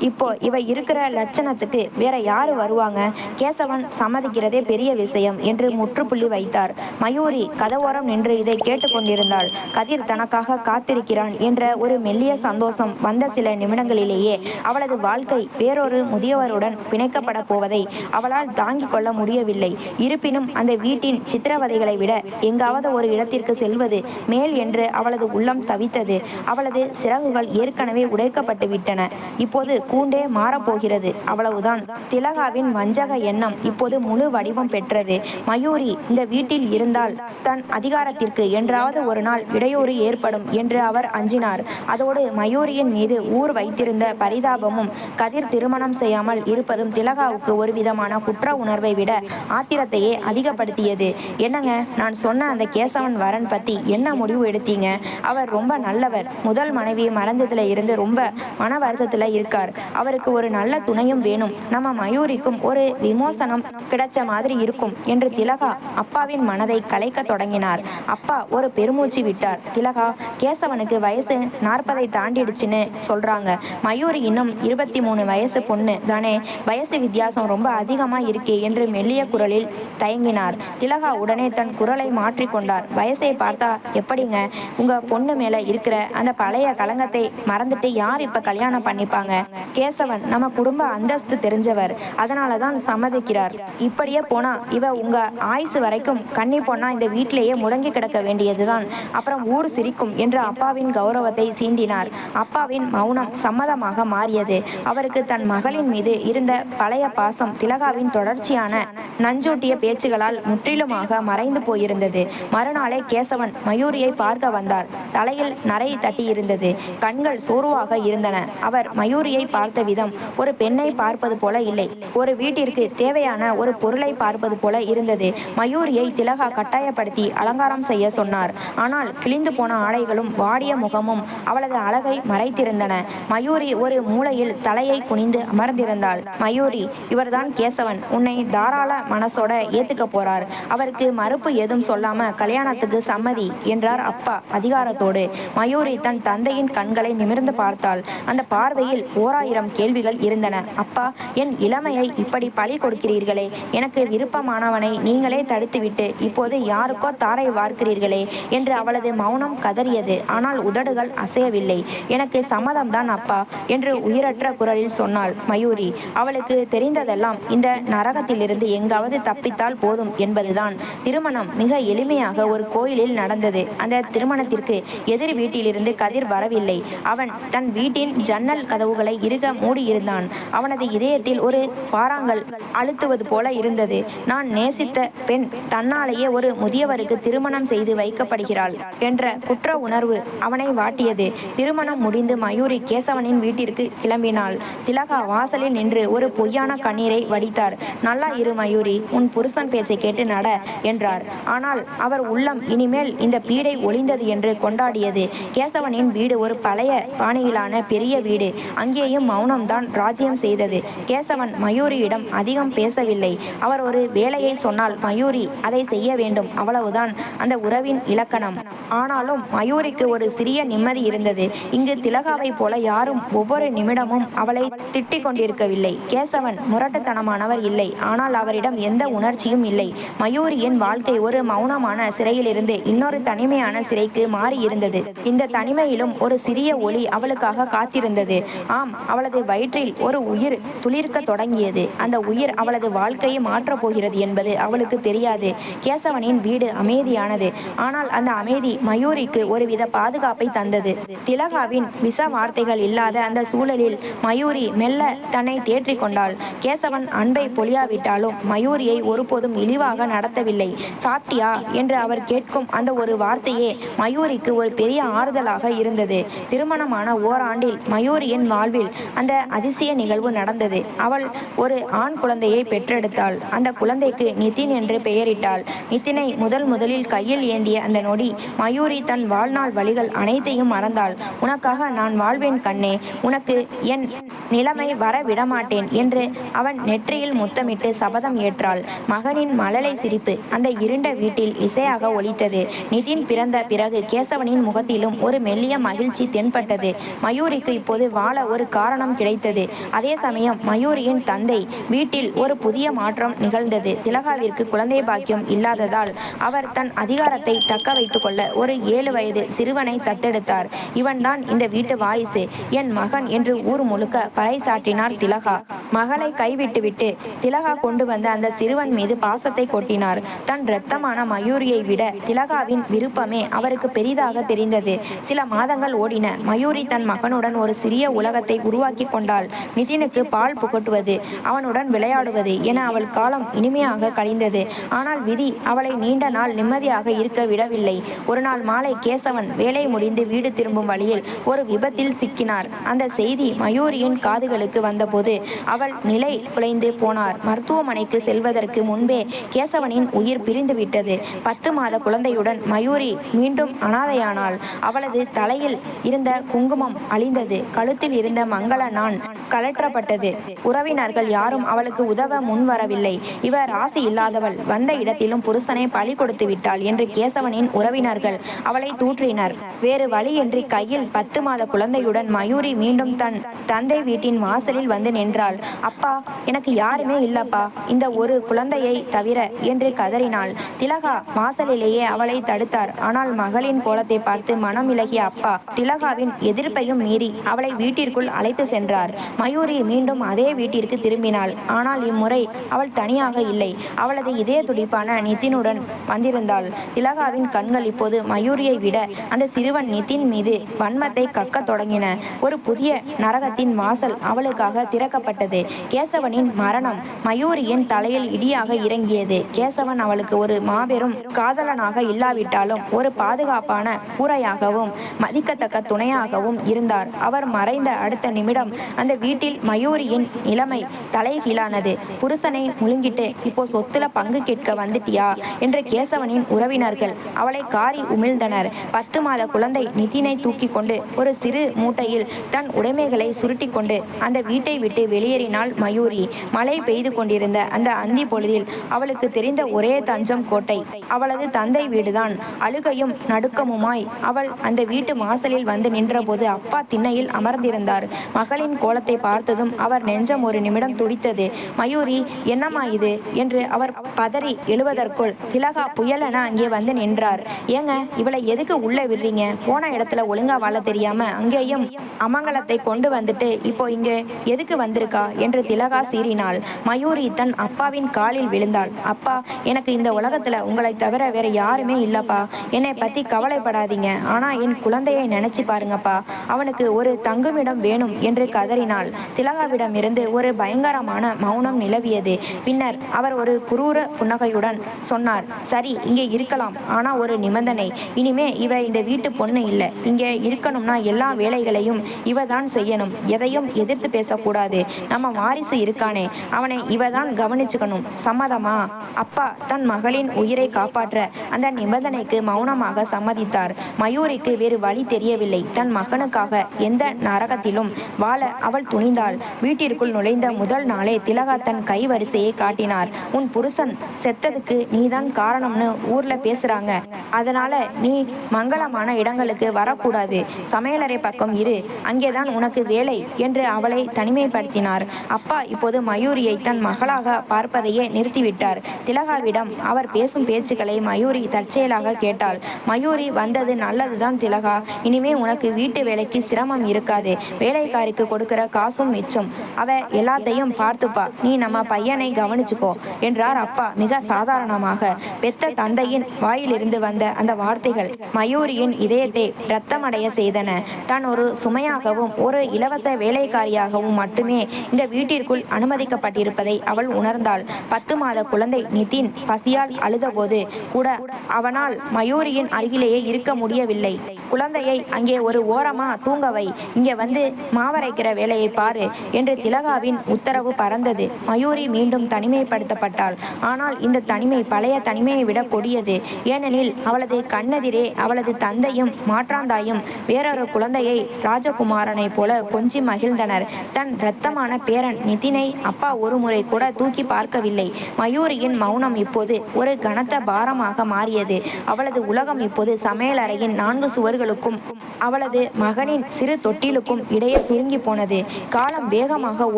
இப்போ இவ இருக்கிற லட்சணத்துக்கு வேற யாரு வருவாங்க? கேசவன் சம்மதிக்கிறதே பெரிய விஷயம் என்று முற்றுப்புள்ளி வைத்தார். மயூரி கதவோரம் நின்று இதை கேட்டுக்கொண்டிருந்தாள். கதிர் தனக்காக காத்திருக்கிறான் என்ற ஒரு மெல்லிய சந்தோஷம் வந்த சில நிமிடங்களிலேயே அவளது வாழ்க்கை வேறொரு முதியவருடன் பிணைக்கப்பட போவதை அவளால் தாங்கிக் கொள்ள முடியவில்லை. இருப்பினும் அந்த வீட்டின் சித்திரவதைகளை விட எங்காவது ஒரு இடத்திற்கு செல்வது மேல் என்று அவளது உள்ளம் தவித்தது. அவளது சிறகுகள் ஏற்கனவே உடைக்கப்பட்டு விட்டன. இப்போது கூண்டே மாறப்போகிறது, அவ்வளவுதான். திலகாவின் வஞ்சக எண்ணம் இப்போது முழு வடிவம் பெற்றது. மயூரி இந்த வீட்டில் இருந்தால் தன் அதிகாரத்திற்கு என்றாவது ஒரு நாள் இடையூறு ஏற்படும் என்று அவர் அஞ்சினார். அதோடு மயூரியின் மீது ஊர் வைத்திருந்த பரிதாபமும் கதிர் திருமணம் செய்யாமல் இருப்பதும் திலகாவுக்கு ஒரு விதமான குற்ற உணர்வை விட ஆத்திரத்தையே அதிகப்படுத்தியது. என்னங்க, நான் சொன்ன அந்த கேசவன் வரன் பத்தி என்ன முடிவு எடுத்தீங்க? அவர் ரொம்ப நல்லவர். முதல் மனைவி மறைஞ்சதுல இருந்து ரொம்ப மன வருத்தத்துல இருக்கார். அவருக்கு ஒரு நல்ல துணையும் வேணும். நம்ம மயூரிக்கும் ஒரு விமோசனம் கிடைச்ச மாதிரி இருக்கும் என்று திலகா அப்பாவின் மனதை கலைக்க தொடங்கினார். அப்பா ஒரு பெருமூச்சு விட்டார். திலகா, கேசவனுக்கு வயசு 40 தாண்டிடுச்சுன்னு சொல்றாங்க. மயூரி இன்னும் 23 வயசு பொண்ணு தானே, வயசு வித்தியாசம் ரொம்ப அதிகமா இருக்கே என்று மெல்லிய குரலில் தயங்கினார். திலகா உடனே தன் குரலை மாற்றிக்கொண்டார். வயசை பார்த்தா எப்படிங்க? உங்க பொண்ணு மேல இருக்கிற அந்த பழைய களங்கத்தை மறந்துட்டு யார் இப்ப கல்யாணம் பண்ணிப்பாங்க? கேசவன் நம்ம குடும்ப அந்தஸ்து தெரிஞ்சவர், அதனாலதான் சம்மதிக்கிறார். இப்படியே போனா இவ உங்க ஆயுசு வரைக்கும் கன்னி பொண்ணா இந்த வீட்டிலேயே முடங்கி கிடக்க வேண்டியதுதான். அப்புறம் ஊர் சிரிக்கும் என்று அப்பாவின் கௌரவத்தை சீண்டினார். அப்பாவின் மௌனம் சம்மதமாக மாறியது. அவருக்கு தன் மகளின் மீது இருந்த பழைய பாசம் திலகாவின் தொடர்ச்சியான நஞ்சூட்டிய பேச்சுகளால் முற்றிலுமாக மறைந்து போயிருந்தது. மறுநாளே கேசவன் மயூரியை பார்க்க வந்தார். தலையில் நரை தட்டியிருந்தது. கண்கள் சோர்வாக இருந்தன. அவர் மயூரியை பார்த்த விதம் ஒரு பெண்ணை பார்ப்பது போல இல்லை, ஒரு வீட்டிற்கு தேவையான ஒரு பொருளை பார்ப்பது போல இருந்தது. மயூரியை திலகா கட்டாயப்படுத்தி அலங்காரம் செய்ய சொன்னார். ஆனால் கிழிந்து போன ஆடைகளும் வாடிய முகமும் அவளது அழகை மறைத்திருந்தன. மயூரி ஒரு மூலையில் தலையை குனிந்து அமர்ந்திருந்தாள். மயூரி, இவர்தான் கேசவன், உன்னை தாராள மனசோட ஏத்துக்க போறார். அவருக்கு மறுப்பு ஏதும் சொல்லாம கல்யாணத்துக்கு சம்மதி என்றார் அப்பா அதிகாரத்தோடு. மயூரி தன் தந்தையின் கண்களை நிமிர்ந்து பார்த்தாள். அந்த பார்வையில் 1000 கேள்விகள் இருந்தன. அப்பா, என் இளமையை இப்படி பழி கொடுக்கிறீர்களே, எனக்கு விருப்பமானவனை நீங்களே தடுத்துவிட்டு இப்போது யாருக்கோ தாரை வார்க்கிறீர்களே என்று அவளது மௌனம் கதறியது. ஆனால் உதடுகள் அசையவில்லை. எனக்கு சம்மதம்தான் அப்பா என்று உயிரற்ற குரலில் சொன்னாள் மயூரி. அவளுக்கு தெரிந்ததெல்லாம் இந்த நரகத்திலிருந்து எங்காவது தப்பித்தால் போதும் என்பதுதான். திருமணம் மிக எளிமையாக ஒரு கோயிலில் நடந்தது. அந்த திருமணத்திற்கு எதிர் வீட்டிலிருந்து கதிர் வரவில்லை. அவன் தன் வீட்டின் ஜன்னல் கதவுகளை இறுக மூடியிருந்தான். அவனது இதயத்தில் ஒரு பாறாங்கல் அழுத்துவது போல இருந்தது. நான் நேசித்த பெண் தன்னாலேயே ஒரு முதியவருக்கு திருமணம் செய்து வைக்கப்படுகிறாள் என்ற குற்ற உணர்வு அவனை வாட்டியது. திருமணம் முடிந்து மயூரி கேசவனின் வீட்டிற்கு கிளம்பினாள். திலகா வாசலில் நின்று ஒரு பொய்யான கண்ணீரை வடித்தார். நல்லா இரு மயூரி, உன் புருஷன் பேச்சை கேட்டு நட என்றார். ஆனால் அவர் உள்ளம் இனிமேல் இந்த பீடை ஒளிந்தது என்று கொண்டாடியது. கேசவனின் வீடு ஒரு பழைய பாணியிலான பெரிய வீடு. அங்கேயும் மௌனம்தான் ராஜ்யம் செய்தது. கேசவன் மயூரியிடம் அதிகம் பேசவில்லை. அவர் ஒரு வேலையை சொன்னால் மயூரி அதை செய்ய வேண்டும், அவ்வளவுதான் அந்த உறவின் இலக்கணம். ஆனாலும் மயூரிக்கு ஒரு சிறிய நிம்மதி இருந்தது. இங்கு திலகாவை போல யாரும் ஒவ்வொரு நிமிடமும் அவளை திட்டிக் கொண்டிருக்கவில்லை. கேசவன் முரட்டுத்தனமானவர் இல்லை, ஆனால் அவரிடம் எந்த உணர்ச்சியும் இல்லை. மயூரி மயூரியின் வாழ்க்கை ஒரு மௌனமான சிறையிலிருந்து இன்னொரு தனிமையான சிறைக்கு மாறி இருந்தது. இந்த தனிமையிலும் ஒரு சிறிய ஒளி அவளுக்காக காத்திருந்தது. ஆம், அவளது வயிற்றில் ஒரு உயிர் துளிர்க்க தொடங்கியது. அந்த உயிர் அவளது வாழ்க்கையை மாற்றப் போகிறது என்பது அவளுக்கு தெரியாது. கேசவனின் வீடு அமைதியானது. ஆனால் அந்த அமைதி மயூரிக்கு ஒருவித பாதுகாப்பை தந்தது. திலகாவின் விஷ வார்த்தைகள் இல்லாத அந்த சூழலில் மயூரி மெல்ல தன்னை தேற்றிக் கொண்டாள். கேசவன் அன்பை பொழியாவிட்டாலும் மயூரியை ஒருபோதும் இழிவாக நடத்தவில்லை. சாப்பிட்டியா என்று அவர் கேட்கும் அந்த ஒரு வார்த்தையே மயூரிக்கு ஒரு பெரிய ஆறுதலாக இருந்தது. திருமணமான ஓராண்டில் மயூரியின் வாழ்வில் அந்த அதிசய நிகழ்வு நடந்தது. அவள் ஒரு ஆண் குழந்தையை பெற்றெடுத்தாள். அந்த குழந்தைக்கு நிதின் என்று பெயரிட்டாள். நிதினை முதலில் கையில் ஏந்திய அந்த நொடி மயூரி தன் வாழ்நாள் வழிகள் அனைத்தையும் மறந்தாள். உனக்காக நான் வாழ்வேன் கண்ணே, உனக்கு என் நிலைமை வர விடமாட்டேன் என்று அவன் நெற்றியில் முத்தமிட்டு சபதம் ஏற்றாள். மகனின் மழலை சிரிப்பு அந்த இருண்ட வீட்டில் இசையாக ஒலித்தது. நிதின் பிறந்த பிறகு கேசவனின் முகத்திலும் ஒரு மெல்லிய மகிழ்ச்சி தென்பட்டது. மயூரிக்கு இப்போது வாழ ஒரு காரணம் கிடைத்தது. அதே சமயம் மயூரியின் தந்தை வீட்டில் ஒரு புதிய மாற்றம் நிகழ்ந்தது. திலகாவிற்கு குழந்தை பாக்கியம் இல்லாததால் அவர் தன் அதிகாரத்தை தக்க வைத்துக் கொள்ள ஒரு 7 வயது சிறுவனை தத்தெடுத்தார். இவன்தான் இந்த வீட்டு வாரிசு, என் மகன் என்று ஊர் முழுக்க பறைசாற்றினார் திலகா. மகளை கைவிட்டுவிட்டு திலகா கொண்டு வந்த அந்த சிறுவன் மீது பாசத்தை கொட்டினார். தன் இரத்தமான மயூரியை விட திலகாவின் விருப்பமே அவருக்கு பெரிதாக தெரிந்தது. சில மாதங்கள் ஓடின. மயூரி தன் மகனுடன் ஒரு சிறிய உலகத்தை உருவாக்கி கொண்டாள். நிதினுக்கு பால் புகட்டுவது, அவனுடன் விளையாடுவது என அவள் காலம் இனிமையாக கழிந்தது. ஆனால் விதி அவளை நீண்ட நாள் நிம்மதியாக இருக்க விடவில்லை. ஒரு நாள் மாலை கேசவன் வேலை முடிந்து வீடு திரும்பும் வழியில் ஒரு விபத்தில் சிக்கினார். அந்த செய்தி மயூரியின் காதுகளுக்கு வந்தபோது அவள் நிலை குலைந்து போனார். மருத்துவமனைக்கு செல்வதற்கு முன்பே கேசவனின் உயிர் பிரிந்துவிட்டது. 10 மாத குழந்தையுடன் மயூரி மீண்டும் அனாதையானாள். அவளது தலையில் இருந்த குங்குமம் அழிந்தது. கழுத்தில் இருந்த மங்கள நான் கலற்றப்பட்டது. உறவினர்கள் யாரும் அவளுக்கு உதவ முன்வரவில்லை. இவர் ராசி இல்லாதவள், வந்த இடத்திலும் புருஷனை பலி கொடுத்து விட்டாள் என்று கேசவனின் உறவினர்கள் அவளை தூற்றினர். வேறு வழியின்றி கையில் 10 மாத குழந்தையுடன் மயூரி மீண்டும் தன் தந்தை வீட்டின் வாசலில் வந்து நின்றாள். அப்பா, எனக்கு யாருமே இல்லப்பா, இந்த ஒரு குழந்தையை தவிர என்று கதறினாள். திலகா வாசலிலேயே அவளை தடுத்தார். ஆனால் மகளின் கோலத்தை பார்த்து மனம் இலகிய அப்பா திலகாவின் எதிர்ப்பையும் மீறி அவளை வீட்டிற்குள் அழைத்து சென்றார். மயூரி மீண்டும் அதே வீட்டிற்கு திரும்பினாள். ஆனால் இம்முறை அவள் தனியாக இல்லை. அவளது இதய துடிப்பான நிதினுடன் வந்திருந்தாள். திலகாவின் கண்கள் இப்போது மயூரியை விட அந்த சிறுவன் நிதின் மீது வன்மத்தை கக்க தொடங்கின. ஒரு புதிய நரகத்தின் வாசல் அவளுக்காக திறக்கப்பட்டது. கேசவனின் மரணம் மயூரியின் தலையில் இடியாக இறங்கியது. கேசவன் அவளுக்கு ஒரு மாபெரும் காதலனாக இல்லாவிட்டாலும் ஒரு பாதுகாப்பான கூரையாகவும் மதிக்கத்தக்க துணையாகவும் இருந்தார். அவர் மறைந்த அடுத்த நிமிடம் அந்த வீட்டில் மயூரியின் நிலைமை தலைகீழானது. புருஷனை முழுங்கிட்டு இப்போ சொத்துல பங்கு கேட்க வந்துட்டியா என்று கேசவனின் உறவினர்கள் அவளை காரி உமிழ்ந்தனர். 10 மாத குழந்தை நிதினை தூக்கி கொண்டு ஒரு சிறு மூட்டையில் தன் உடைமைகளை சுருட்டி கொண்டு அந்த வீட்டை விட்டு வெளியேறினாள் மயூரி. மழை பெய்து கொண்டிருந்த அந்த அந்தி பொழுதில் அவளுக்கு தெரிந்த ஒரே தஞ்சம் கோட்டை அவளது தந்தை வீடுதான். அழுகையும் நடுக்கமுமாய் அவள் அந்த வீட்டு வாசலில் வந்து நின்றபோது அப்பா திண்ணையில் அமர்ந்திருந்தார். மகளின் கோலத்தை பார்த்ததும் அவர் நெஞ்சம் ஒரு நிமிடம் துடித்தது. மயூரி, என்னம்மா இது என்று அவர் பதறி எழுவதற்குள் திலகா புயலென அங்கே வந்து நின்றார். ஏங்க, இவளை எதுக்கு உள்ள விடுறீங்க? போன இடத்துல ஒழுங்கா வாழ தெரியாம அங்கேயும் அமங்கலத்தை கொண்டு வந்துட்டு இப்போ இங்கே எதுக்கு வந்திருக்கா என்று திலகா சீறினாள். மயூரி தன் அப்பாவின் காலில் விழுந்தாள். அப்பா, எனக்கு இந்த உலகத்துல உங்களை தவிர வேற யாருமே இல்லப்பா. என்னை பத்தி கவலைப்படாதீங்க. ஆனா என் குழந்தையை நினைச்சு பாருங்கப்பா, அவனுக்கு ஒரு தங்குமிடம் வேணும் என்று கதறினாள். திலகாவிடம் இருந்து ஒரு பயங்கரமான மௌனம் நிலவியது. பின்னர் அவர் ஒரு குரூர புன்னகையுடன் சொன்னார், சரி, இங்கே இருக்கலாம். ஆனா ஒரு நிபந்தனை. இனிமே இவ இந்த வீட்டு பொண்ணு இல்லை. இங்கே இருக்கணும்னா எல்லா வேலைகளையும் இவ தான் செய்யணும். எதையும் எதிர்த்து பேசக்கூடாது. நம்ம வாரிசு இருக்கானே, அவனை இவ தான் கவனிச்சுக்கணும். சம்மதமா? அப்பா தன் மகளின் உயிரை காப்பாற்ற அந்த நிபந்தனைக்கு மௌனமாக சம்மதித்தார். மயூரிக்கு வேறு வழி தெரியவில்லை. தன் மகனுக்காக எந்த நரகத்திலும் வாழ அவள் துணிந்தாள். வீட்டிற்குள் நுழைந்த முதல் நாளே திலகா தன் கை வரிசையை காட்டினார். உன் புருஷன் செத்ததுக்கு நீதான் காரணம்னு ஊர்ல பேசுறாங்க. அதனால நீ மங்களமான இடங்களுக்கு வரக்கூடாது. சமையலறை பக்கம் இரு, அங்கேதான் உனக்கு வேலை என்று என்று அவளை தனிமைப்படுத்தினார். அப்பா இப்போது மயூரியை தன் மகளாக பார்ப்பதையே நிறுத்திவிட்டார். திலகாவிடம் அவர் பேசும் பேச்சுக்களை மயூரி தற்செயலாக கேட்டாள். மயூரி, வந்தது நல்லதுதான் திலகா. இனிமே உனக்கு வீட்டு வேலைக்கு சிரமம் இருக்காது. வேலைக்காரிக்கு கொடுக்கிற காசும் மிச்சம். அவ எல்லாத்தையும் பார்த்துப்பா. நீ நம்ம பையனை கவனிச்சுக்கோ என்றார் அப்பா மிக சாதாரணமாக. பெத்த தந்தையின் வாயிலிருந்து வந்த அந்த வார்த்தைகள் மயூரியின் இதயத்தை இரத்தமடைய செய்தன. தான் ஒரு சுமையாகவும் ஒரு இலவச வேலைக்காரியாகவும் மட்டுமே இந்த வீட்டிற்குள் அனுமதிக்கப்பட்டிருப்பதை அவள் உணர்ந்தாள். 10 மாத குழந்தை நிதின் பசியால் அழுதபோது கூட அவனால் மயூரியின் அருகிலேயே இருக்க முடியவில்லை. குழந்தையை அங்கே ஒரு ஓரமா தூங்க வை, இங்கே வந்து மாவரைக்கிற வேலையை பாரு என்று திலகாவின் உத்தரவு பறந்தது. மயூரி மீண்டும் தனிமைப்படுத்தப்பட்டாள். ஆனால் இந்த தனிமை பழைய தனிமையை விட கொடியது. ஏனெனில் அவளது கண்ணெதிரே அவளது தந்தையும் மாற்றாந்தாயும் வேறொரு குழந்தையை ராஜகுமாரனை போல கொஞ்சி மகிழ்ந்தனர். தன் இரத்தமான பேரன் நிதினை அப்பா ஒரு முறை கூட தூக்கி பார்க்கவில்லை. மயூரியின் மௌனம் இப்போது ஒரு கனத்த பாரமாக மாறியது. அவளது உலகம் இப்போது சமையலறையின் 4 சுவர்களுக்கும் அவளது மகனின் சிறு தொட்டிலுக்கும் இடையே சுருங்கி போனது. காலம் வேகமாக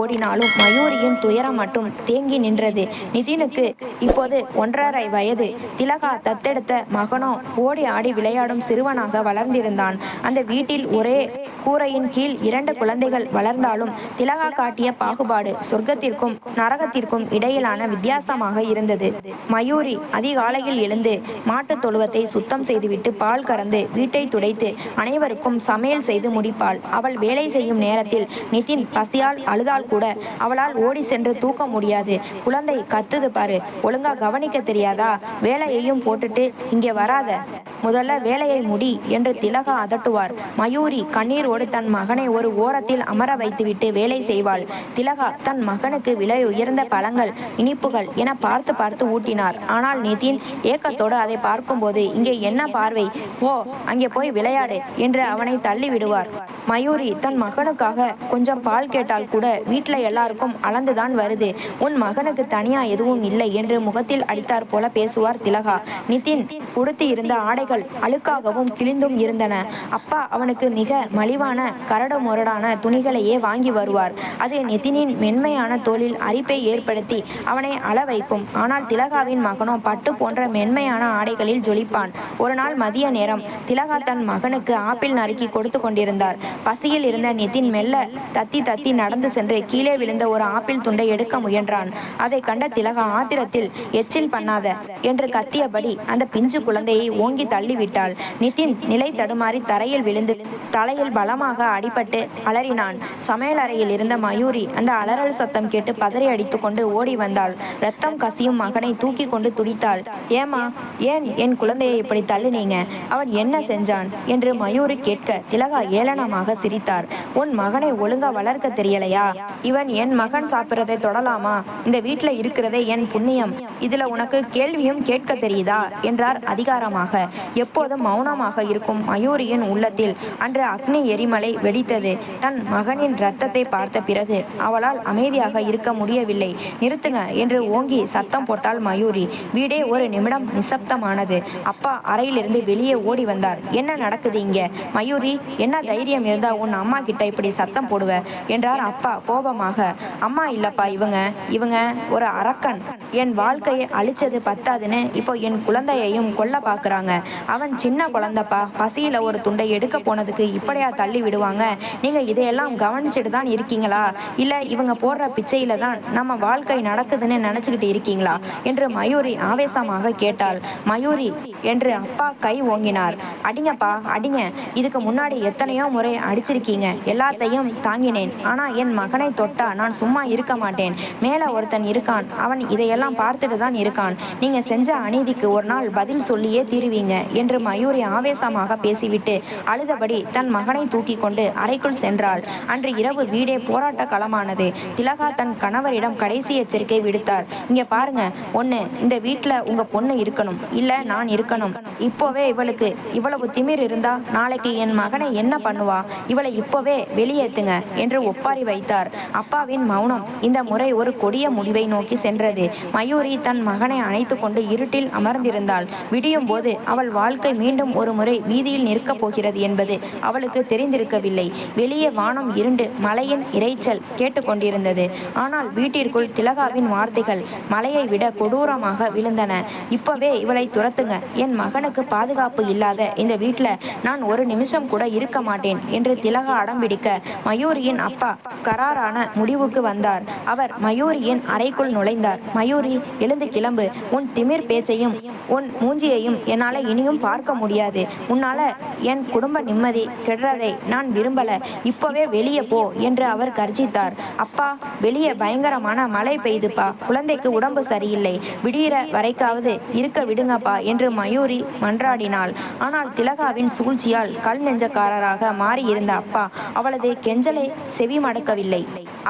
ஓடினாலும் மயூரியின் துயரம் மட்டும் தேங்கி நின்றது. நிதினுக்கு இப்போது 1.5 வயது. திலகா தத்தெடுத்த மகனோ ஓடி ஆடி விளையாடும் சிறுவனாக வளர்ந்திருந்தான். அந்த வீட்டில் ஒரே கூரையின் கீழ் 2 குழந்தைகள் வளர்ந்தாலும் திலகா காட்டிய பாகுபாடு சொர்க்கத்திற்கும் நரகத்திற்கும் இடையிலான வித்தியாசமாக இருந்தது. மயூரி அதிகாலையில் எழுந்து மாட்டுத் தொழுவத்தை சுத்தம் செய்துவிட்டு பால் கறந்து வீட்டை துடைத்து அனைவருக்கும் சமையல் செய்து முடிப்பாள். அவள் வேலை செய்யும் நேரத்தில் நிதின் பசியால் அழுதால் கூட அவளால் ஓடி சென்று தூக்க முடியாது. குழந்தை கத்துது பாரு, ஒழுங்கா கவனிக்க தெரியாதா? வேலையையும் போட்டுட்டு இங்கே வராத, முதல்ல வேலையை முடி என்று திலகா அதட்டுவார். மயூரி கண்ணீரோடு தன் மகனை ஒரு ஓரத்தில் அமர வைத்துவிட்டு வேலை செய்வாள். திலகா தன் மகனுக்கு விலை உயர்ந்த பழங்கள் இனிப்புகள் என பார்த்து பார்த்து ஊட்டினார். ஆனால் நிதின் ஏக்கத்தோடு அதை பார்க்கும்போது, இங்கே என்ன பார்வை, போ அங்கே போய் விளையாடு என்று அவனை தள்ளி விடுவார். மயூரி தன் மகனுக்காக கொஞ்சம் பால் கேட்டால் கூட வீட்டில் எல்லாருக்கும் அளந்துதான் வருது, உன் மகனுக்கு தனியா எதுவும் இல்லை என்று முகத்தில் அடித்தார் போல பேசுவார் திலகா. நிதின் உடுத்தி இருந்த ஆடைகள் அழுக்காகவும் கிழிந்தும் இருந்தன. அப்பா அவனுக்கு மிக மலிவான கரடு முரடான துணிகளையே வாங்கி வருவார். அது நிதினின் மென்மையான தோளில் அரிப்பை ஏற்படுத்தி அவனை அள வைக்கும். ஆனால் திலகாவின் மகனோ பட்டு போன்ற மென்மையான ஆடைகளில் ஜொலிப்பான். ஒரு நாள் மதிய நேரம் திலகா தன் மகனுக்கு ஆப்பிள் நறுக்கி கொடுத்து கொண்டிருந்தார். பசியில் இருந்த நிதின் மெல்ல தத்தி தத்தி நடந்து சென்று கீழே விழுந்த ஒரு ஆப்பிள் துண்டை எடுக்க முயன்றான். அதை கண்ட திலகா ஆத்திரத்தில், எச்சில் பண்ணாத என்று கத்தியபடி அந்த பிஞ்சு குழந்தையை ஓங்கி தள்ளிவிட்டாள். நிதின் நிலை தடுமாறி தரையில் விழுந்து தலையில் பலமாக அடிபட்டு அலறினான். சமையலறையில் இருந்த மயூரி அந்த அலறல் சத்தம் கேட்டு பதறி அடித்து கொண்டு ஓடி வந்தாள். ரத்தம் கசியும் மகனை தூக்கி கொண்டு துடித்தாள். ஏமா, ஏன் என் குழந்தையை இப்படி தள்ளினீங்க? அவன் என்ன செஞ்சான் என்று மயூரி கேட்க திலகா ஏளனமாக சிரித்தார். உன் மகனை ஒழுங்கா வளர்க்க தெரியலையா? இவன் என் மகன் சாப்பிட்றதை தொடலாமா? இந்த வீட்டுல இருக்கிறதே என் புண்ணியம், இதுல உனக்கு கேள்வியும் கேட்க தெரியுதா என்றார் அதிகாரமாக. எப்போதும் மௌனமாக இருக்கும் மயூரியின் உள்ளத்தில் அன்று அக்னி எரிமலை வெடித்தது. தன் மகனின் இரத்தத்தை பார்த்த பிறகு அவளால் அமைதியாக இருக்க முடியவில்லை. நிறுத்துங்க என்று ஓங்கி சத்தம் போட்டாள் மயூரி. வீடே ஒரு நிமிடம் நிசப்தமானது. அப்பா அறையிலிருந்து வெளியே ஓடி வந்தார். என்ன நடக்குது இங்க? மயூரி, என்ன தைரியம் இருந்தா உன் அம்மா கிட்ட இப்படி சத்தம் போடுவ என்றார் அப்பா கோபமாக. அம்மா இல்லப்பா, இவங்க ஒரு அரக்கன். என் வாழ்க்கையை அழிச்சது பத்தாதுன்னு இப்போ என் குழந்தையையும் கொல்ல பாக்குறாங்க. அவன் சின்ன குழந்தைப்பா, பசியில ஒரு துண்டை எடுக்க போனதுக்கு இப்படியா தள்ளி விடுவாங்க? நீங்க இதையெல்லாம் கவனிச்சுட்டு தான் இருக்கீங்களா? இல்ல இவங்க போடுற பிச்சையில தான் நம்ம வாழ்க்கை நடக்குதுன்னு நினைச்சுக்கிட்டு இருக்கீங்களா என்று மயூரி ஆவேசமாக கேட்டாள். மயூரி என்று அப்பா கை ஓங்கினார். அடிங்கப்பா அடிங்க, இதுக்கு முன்னாடி எத்தனையோ முறை அடிச்சிருக்கீங்க, எல்லாத்தையும் தாங்கினேன். ஆனா என் மகனை தொட்டா நான் சும்மா இருக்க மாட்டேன். மேல ஒருத்தன் இருக்கான், அவன் இதையெல்லாம் பார்த்துட்டு தான் இருக்கான். நீங்க செஞ்ச அநீதிக்கு ஒரு நாள் பதில் சொல்லியே தீருவீங்க என்று மயூரி ஆவேசமாக பேசிவிட்டு அழுதபடி தன் மகனை தூக்கி கொண்டு அறைக்குள் சென்றாள். அன்று இரவு வீடே போராட்ட களமானது. திலகா தன் கணவரிடம் கடைசி எச்சரிக்கை விடுத்தார். இங்க பாருங்க, ஒண்ணு இந்த வீட்டுல உங்க பொண்ணு இருக்கணும், இல்ல நான் இருக்கணும். இப்போவே இவளுக்கு இவ்வளவு திமிர் இருந்தா நாளைக்கு என் மகனை என்ன பண்ணுவா? இவளை இப்போவே வெளியேத்துங்க என்று ஒப்பாரி வைத்தார். அப்பாவின் மௌனம் இந்த முறை ஒரு கொடிய முடிவை நோக்கி சென்றது. மயூரி தன் மகனை அணைத்து கொண்டு இருட்டில் அமர்ந்திருந்தாள். விடியும் போது அவள் வாழ்க்கை மீண்டும் ஒரு முறை வீதியில் நிற்கப் போகிறது என்பது அவளுக்கு தெரிந்திருக்கவில்லை. வெளியே வானம் இருண்டு மழையின் இரைச்சல் கேட்டுக்கொண்டிருந்தது. ஆனால் வீட்டிற்குள் திலகாவின் வார்த்தைகள் மலையை விட கொடூரமாக விழுந்தன. இப்பவே இவளை துரத்துங்க. என் மகனுக்கு பாதுகாப்பு இல்லாத இந்த வீட்டில் நான் ஒரு நிமிஷம் கூட இருக்க மாட்டேன் என்று திலகா அடம்பிடிக்க மயூரியின் அப்பா கராரான முடிவுக்கு வந்தார். அவர் மயூரியின் அறைக்குள் நுழைந்தார். மயூரி, எழுந்து கிளம்பு. உன் திமிர் பேச்சையும் உன் மூஞ்சியையும் என்னால இனியும் பார்க்க முடியாது. உன்னால என் குடும்ப நிம்மதி கெடுறதை நான் விரும்பல. இப்பவே வெளியே போ என்று அவர் கர்ஜித்தார். அப்பா, வெளியே பயங்கரமான மழை பெய்துப்பா. குழந்தைக்கு உடம்பு சரியில்லை. விடிகிற வரைக்காவது இருக்க விடுங்கப்பா என்று மயூரி மன்றாடினாள். ஆனால் திலகாவின் சூழ்ச்சியால் கல் நெஞ்சக்காரராக மாறியிருந்த அப்பா அவளது கெஞ்சலை செவிமடுக்கவில்லை.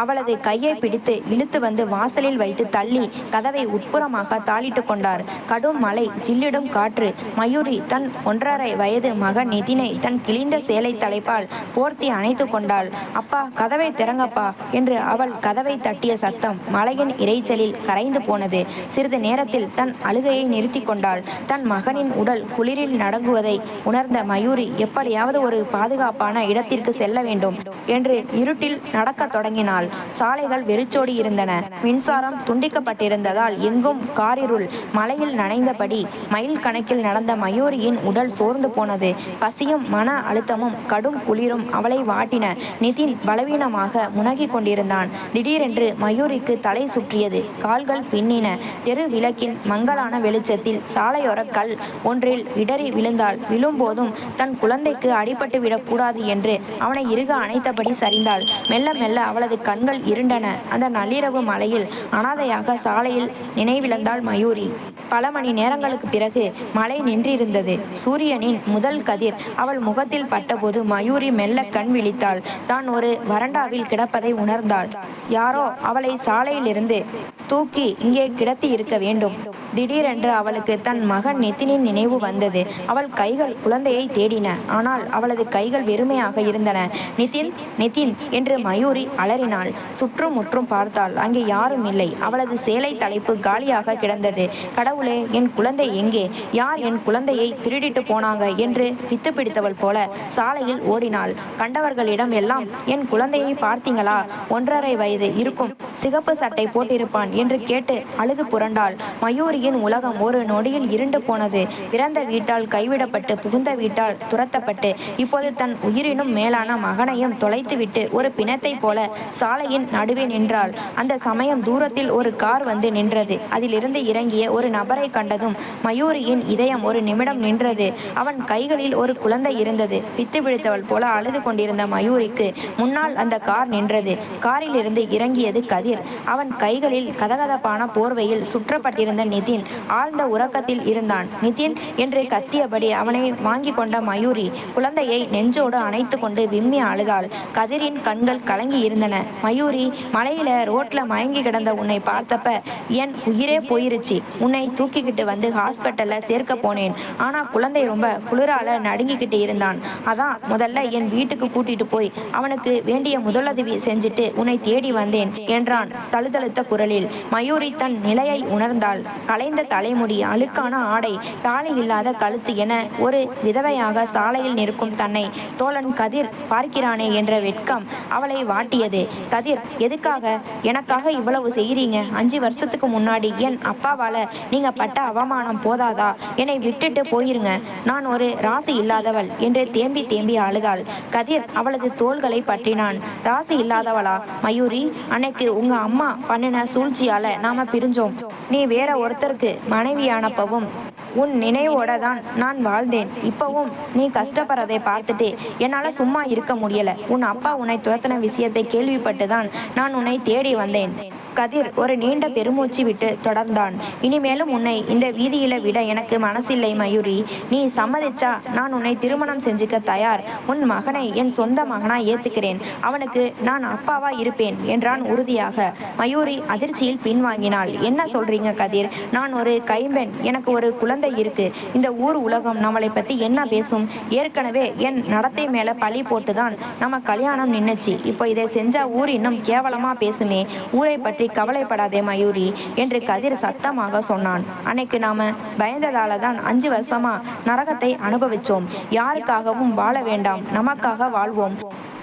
அவளது கையை பிடித்து இழுத்து வந்து வாசலில் வைத்து தள்ளி கதவை உட்புறமாக தாளிட்டு கொண்டார். கடும் மழை, ஜில்லிடும் காற்று. மயூரி தன் 1.5 வயது மகன் நிதினை தன் கிழிந்த சேலை தலைப்பால் போர்த்தி அணைத்து கொண்டாள். அப்பா, கதவை திறங்கப்பா என்று அவள் கதவை தட்டிய சத்தம் மழையின் இரைச்சலில் கரைந்து போனது. சிறிது நேரத்தில் தன் அழுகையை நிறுத்தி கொண்டாள். தன் மகனின் உடல் குளிரில் நடுங்குவதை உணர்ந்த மயூரி எப்படியாவது ஒரு பாதுகாப்பான இடத்திற்கு செல்ல வேண்டும் என்று இருட்டில் நடக்கத் தொடங்கினாள். சாலைகள் வெறிச்சோடி இருந்தன. மின்சாரம் துண்டிக்கப்பட்டிருந்ததால் எங்கும் காரிருள். மழையில் நனைந்தபடி மைல் கணக்கில் நடந்த மயூரியின் உடல் சோர்ந்து போனது. பசியும் மன அழுத்தமும் கடும் குளிரும் அவளை வாட்டின. நிதின் பலவீனமாக முனகி கொண்டிருந்தான். திடீரென்று மயூரிக்கு தலை சுற்றியது. கால்கள் பின்னின. தெரு விளக்கின் மங்கலான வெளிச்சத்தில் சாலையோர கல் ஒன்றில் இடறி விழுந்தாள். விழும்போதும் தன் குழந்தைக்கு அடிபட்டு விடக்கூடாது என்று அவனை இறுக அணைத்தபடி சரிந்தாள். மெல்ல மெல்ல அவளது கண்கள் இருண்டன. அந்த நள்ளிரவு மழையில் அனாதையாக சாலையில் நினைவிழந்தாள் மயூரி. பல மணி நேரங்களுக்கு பிறகு மழை நின்றிருந்தது. சூரியனின் முதல் கதிர் அவள் முகத்தில் பட்டபோது மயூரி மெல்ல கண் விழித்தாள். தான் ஒரு வறண்டாவில் கிடப்பதை உணர்ந்தாள். யாரோ அவளை சாலையிலிருந்து தூக்கி இங்கே கிடத்தி இருக்க வேண்டும். திடீரென்று அவளுக்கு தன் மகன் நிதினின் நினைவு வந்தது. அவள் கைகள் குழந்தையை தேடின. ஆனால் அவளது கைகள் வெறுமையாக இருந்தன. நிதின், நிதின் என்று மயூரி அலறினாள். சுற்றும் முற்றும் பார்த்தாள். அங்கே யாரும் இல்லை. அவளது சேலை தலைப்பு காலியாக கிடந்தது. கடவுளே, என் குழந்தை எங்கே? யார் என் குழந்தையை திருடிட்டு போனாங்க என்று பித்து பிடித்தவள் போல சாலையில் ஓடினாள். கண்டவர்களிடம் எல்லாம், என் குழந்தையை பார்த்தீங்களா? 1.5 வயது இருக்கும், சிகப்பு சட்டை போட்டிருப்பான் என்று கேட்டு அழுது புரண்டாள். மயூரியின் உலகம் ஒரு நொடியில் இருண்டு போனது. பிறந்த வீட்டால் கைவிடப்பட்டு, புகுந்த வீட்டால் துரத்தப்பட்டு, இப்போது தன் உயிரினும் மேலான மகனையும் தொலைத்துவிட்டு ஒரு பிணத்தை போல சாலையின் நடுவே நின்றாள். அந்த சமயம் தூரத்தில் ஒரு கார் வந்து நின்றது. அதிலிருந்து இறங்கிய ஒரு நபரை கண்டதும் மயூரியின் இதயம் ஒரு நிமிடம் நின்றது. அவன் கைகளில் ஒரு குழந்தை இருந்தது. பித்து பிடித்தவள் போல அழுது கொண்டிருந்த மயூரிக்கு முன்னால் அந்த கார் நின்றது. காரில் இருந்து இறங்கியது கதிர். அவன் கைகளில் கதகதப்பான போர்வையில் சுற்றப்பட்டிருந்த நிதின் ஆழ்ந்த உறக்கத்தில் இருந்தான். நிதின் என்று கத்தியபடி அவனை வாங்கி கொண்ட மயூரி குழந்தையை நெஞ்சோடு அணைத்து கொண்டு விம்மி அழுதாள். கதிரின் கண்கள் கலங்கி இருந்தன. மயூரி, மலையில ரோட்ல மயங்கி கிடந்த உன்னை பார்த்தப்ப என் உயிரே போயிருச்சு. உன்னை தூக்கிக்கிட்டு வந்து ஹாஸ்பிட்டல்ல சேர்க்க போனேன். ஆனா குழந்தை ரொம்ப குளிரால நடுங்கிக்கிட்டு இருந்தான். அதான் முதல்ல என் வீட்டுக்கு கூட்டிட்டு போய் அவனுக்கு வேண்டிய முதலுதவி செஞ்சுட்டு உன்னை தேடி வந்தேன் என்றான் தழுதழுத்த குரலில். மயூரி தன் நிலையை உணர்ந்தாள். கலைந்த தலைமுடி, அழுக்கான ஆடை, தாலி இல்லாத கழுத்து என ஒரு விதவையாக சாலையில் நிற்கும் தன்னை தோழன் கதிர் பார்க்கிறானே என்ற வெட்கம் அவளை வாட்டியது. கதிர், எதுக்காக? எனக்காக இவ்வளவு செய்கிறீங்க? 5 வருஷத்துக்கு முன்னாடி என் அப்பாவால நீங்க பட்ட அவமானம் போதாதா? என்னை விட்டுட்டு போயிருங்க. நான் ஒரு ராசி இல்லாதவள் என்று தேம்பி தேம்பி அழுதாள். கதிர் அவளது தோள்களை பற்றினான். ராசி இல்லாதவளா? மயூரி, அன்னைக்கு உங்க அம்மா பண்ணின சூழ்ச்சியால நாம பிரிஞ்சோம். நீ வேற ஒருத்தருக்கு மனைவியானப்பவும் உன் நினைவோட தான் நான் வாழ்ந்தேன். இப்பவும் நீ கஷ்டப்படுறதை பார்த்துட்டு என்னால் சும்மா இருக்க முடியல. உன் அப்பா உன்னை துரத்தின விஷயத்தை கேள்விப்பட்டு தான் நான் உன்னை தேடி வந்தேன். கதிர் ஒரு நீண்ட பெருமூச்சு விட்டு தொடர்ந்தான். இனிமேலும் உன்னை இந்த வீதியில விட எனக்கு மனசில்லை மயூரி. நீ சம்மதிச்சா நான் உன்னை திருமணம் செஞ்சுக்க தயார். உன் மகனை என் சொந்த மகனா ஏத்துக்கிறேன். அவனுக்கு நான் அப்பாவா இருப்பேன் என்றான் உறுதியாக. மயூரி அதிர்ச்சியில் பின்வாங்கினாள். என்ன சொல்றீங்க கதிர்? நான் ஒரு கைம்பெண். எனக்கு ஒரு குழந்தை இருக்கு. இந்த ஊர் உலகம் நம்மளை பத்தி என்ன பேசும்? ஏற்கனவே என் நடத்தை மேல பழி போட்டுதான் நம்ம கல்யாணம் நின்னுச்சு. இப்போ இதை செஞ்சா ஊர் இன்னும் கேவலமா பேசுமே. ஊரை பற்றி கவலைப்படாதே மயூரி என்று கதிர் சத்தமாக சொன்னான். அன்னைக்கு நாம பயந்ததால தான் 5 வருஷமா நரகத்தை அனுபவிச்சோம். யாருக்காகவும் வாழ வேண்டாம், நமக்காக வாழ்வோம்.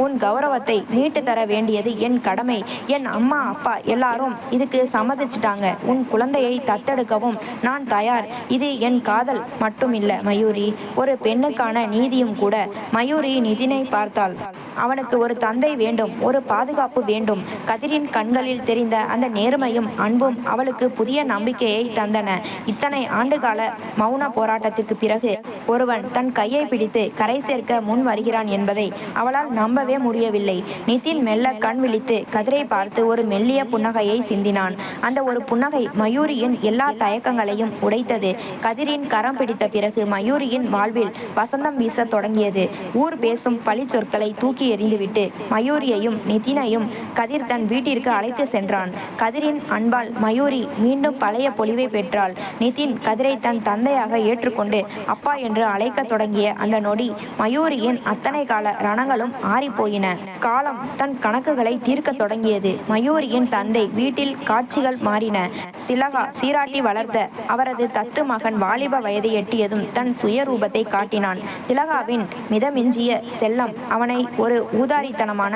உன் கௌரவத்தை மீட்டு தர வேண்டியது என் கடமை. என் அம்மா அப்பா எல்லாரும் இதுக்கு சம்மதிச்சிட்டாங்க. உன் குழந்தையை தத்தெடுக்கவும் நான் தயார். இது என் காதல் மட்டும் இல்ல மயூரி, ஒரு பெண்ணுக்கான நீதியும் கூட. மயூரி நிதினை பார்த்தாள். அவனுக்கு ஒரு தந்தை வேண்டும், ஒரு பாதுகாப்பு வேண்டும். கதிரின் கண்களில் தெரிந்த அந்த நேர்மையும் அன்பும் அவளுக்கு புதிய நம்பிக்கையை தந்தன. இத்தனை ஆண்டுகால மௌன போராட்டத்திற்கு பிறகு ஒருவன் தன் கையை பிடித்து கரை சேர்க்க முன் வருகிறான் என்பதை அவளால் நம்பவே முடியவில்லை. நிதின் மெல்ல கண் விழித்து கதிரை பார்த்து ஒரு மெல்லிய புன்னகையை சிந்தினான். அந்த ஒரு புன்னகை மயூரியின் எல்லா தயக்கங்களையும் உடைத்தது. கதிரின் கரம் பிடித்த பிறகு மயூரியின் வாழ்வில் வசந்தம் வீச தொடங்கியது. ஊர் பேசும் பழி சொற்களை தூக்கி எறிந்துவிட்டு மயூரியையும் நிதினையும் கதிர் தன் வீட்டிற்கு அழைத்து சென்றான். கதிரின் அன்பால் மயூரி மீண்டும் பழைய பொலிவை பெற்றாள். நிதின் கதிரை தன் தந்தையாக ஏற்றுக்கொண்டு அப்பா என்று அழைக்க தொடங்கிய அந்த நொடி மயூரியின் அத்தனை கால ரணங்களும் ஆறிப்போயின. காலம் தன் கணக்குகளை தீர்க்க தொடங்கியது. மயூரியின் தந்தை வீட்டில் காட்சிகள் மாறின. திலகா சீராட்டி வளர்த்த அவரது தத்து மகன் வாலிப வயதை எட்டியதும் தன் சுயரூபத்தை காட்டினான். திலகாவின் மிதமிஞ்சிய செல்லம் அவனை ஒரு ஊதாரித்தனமான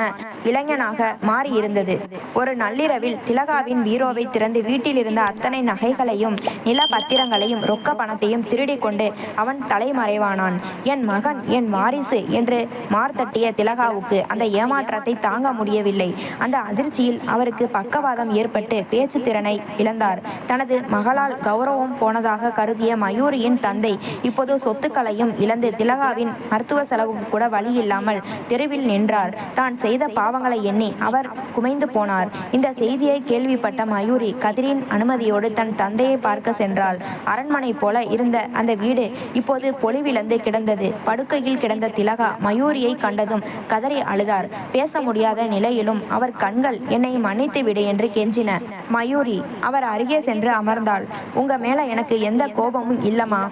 இளைஞனாக மாறியிருந்தது. ஒரு நள்ளிரவில் திலகாவின் பீரோவை திறந்து வீட்டில் இருந்த அத்தனை நகைகளையும் நில பத்திரங்களையும் ரொக்க பணத்தையும் திருடி கொண்டு அவன் தலைமறைவானான். என் மகன், என் வாரிசு என்று மார்த்தட்டிய திலகாவுக்கு அந்த ஏமாற்றத்தை தாங்க முடியவில்லை. அந்த அதிர்ச்சியில் அவருக்கு பக்கவாதம் ஏற்பட்டு பேச்சு திறனை இழந்தார். தனது மகளால் கௌரவம் போனதாக கருதிய மயூரியின் தந்தை இப்போது சொத்துக்களையும் இழந்து திலகாவின் மருத்துவ செலவுக்கு கூட வழி இல்லாமல் தெருவில் நின்றார். தான் செய்த பாவங்களை எண்ணி அவர் குமைந்து போனார். இந்த செய்தியை கேள்விப்பட்ட மயூரி கதிரின் அனுமதியோடு தன் தந்தையை பார்க்க சென்றாள். அரண்மனை போல இருந்த அந்த வீடு இப்போது பொலிவிழந்து கிடந்தது. படுக்கையில் கிடந்த திலகா மயூரியை கண்டதும் கதறி அழுதார். பேச முடியாத நிலையிலும் அவர் கண்கள் என்னை மன்னித்து விடு என்று கெஞ்சின. மயூரி அவர் அருகே சென்று அமர்ந்தாள். உங்க மேல எனக்கு எந்த கோபமும் இல்லம்மா.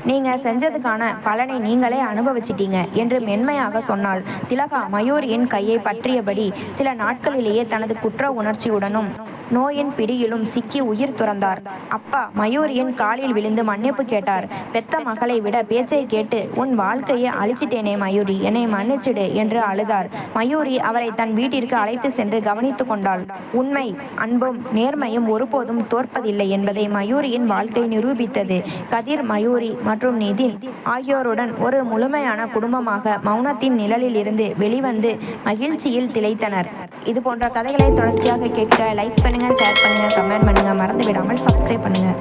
நீங்க செஞ்சதுக்கான பலனை நீங்களே அனுபவிச்சிட்டீங்க என்று மென்மையாக சொன்னாள். திலகா மயூரியின் கையை பற்றியபடி சில நாட்களிலேயே தனது குற்ற உணர்ச்சியுடனும் நோயின் பிடியிலும் சிக்கி உயிர் துறந்தார். அப்பா மயூரியின் காலில் விழுந்து மன்னிப்பு கேட்டார். பெத்த மகளை விட பேச்சை கேட்டு உன் வாழ்க்கையை அழிச்சிட்டேனே மயூரி, என்னை மன்னிச்சிடு என்று அழுதார். மயூரி அவரை தன் வீட்டிற்கு அழைத்து சென்று கவனித்து கொண்டாள். உண்மை, அன்பும் நேர்மையும் ஒருபோதும் தோற்பதில்லை என்பதை மயூரியின் வாழ்க்கை நிரூபித்தது. கதிர், மயூரி மற்றும் நிதின் ஆகியோருடன் ஒரு முழுமையான குடும்பமாக மௌனத்தின் நிழலில் இருந்து வெளிவந்து மகிழ்ச்சியில் திளைத்தனர். இது போன்ற கதைகளை தொடர்ச்சியாக கேட்க லைக் பண்ணுங்க, ஷேர் பண்ணுங்க, கமெண்ட் பண்ணுங்க. மறந்து விடாமல் சப்ஸ்கிரைப் பண்ணுங்க.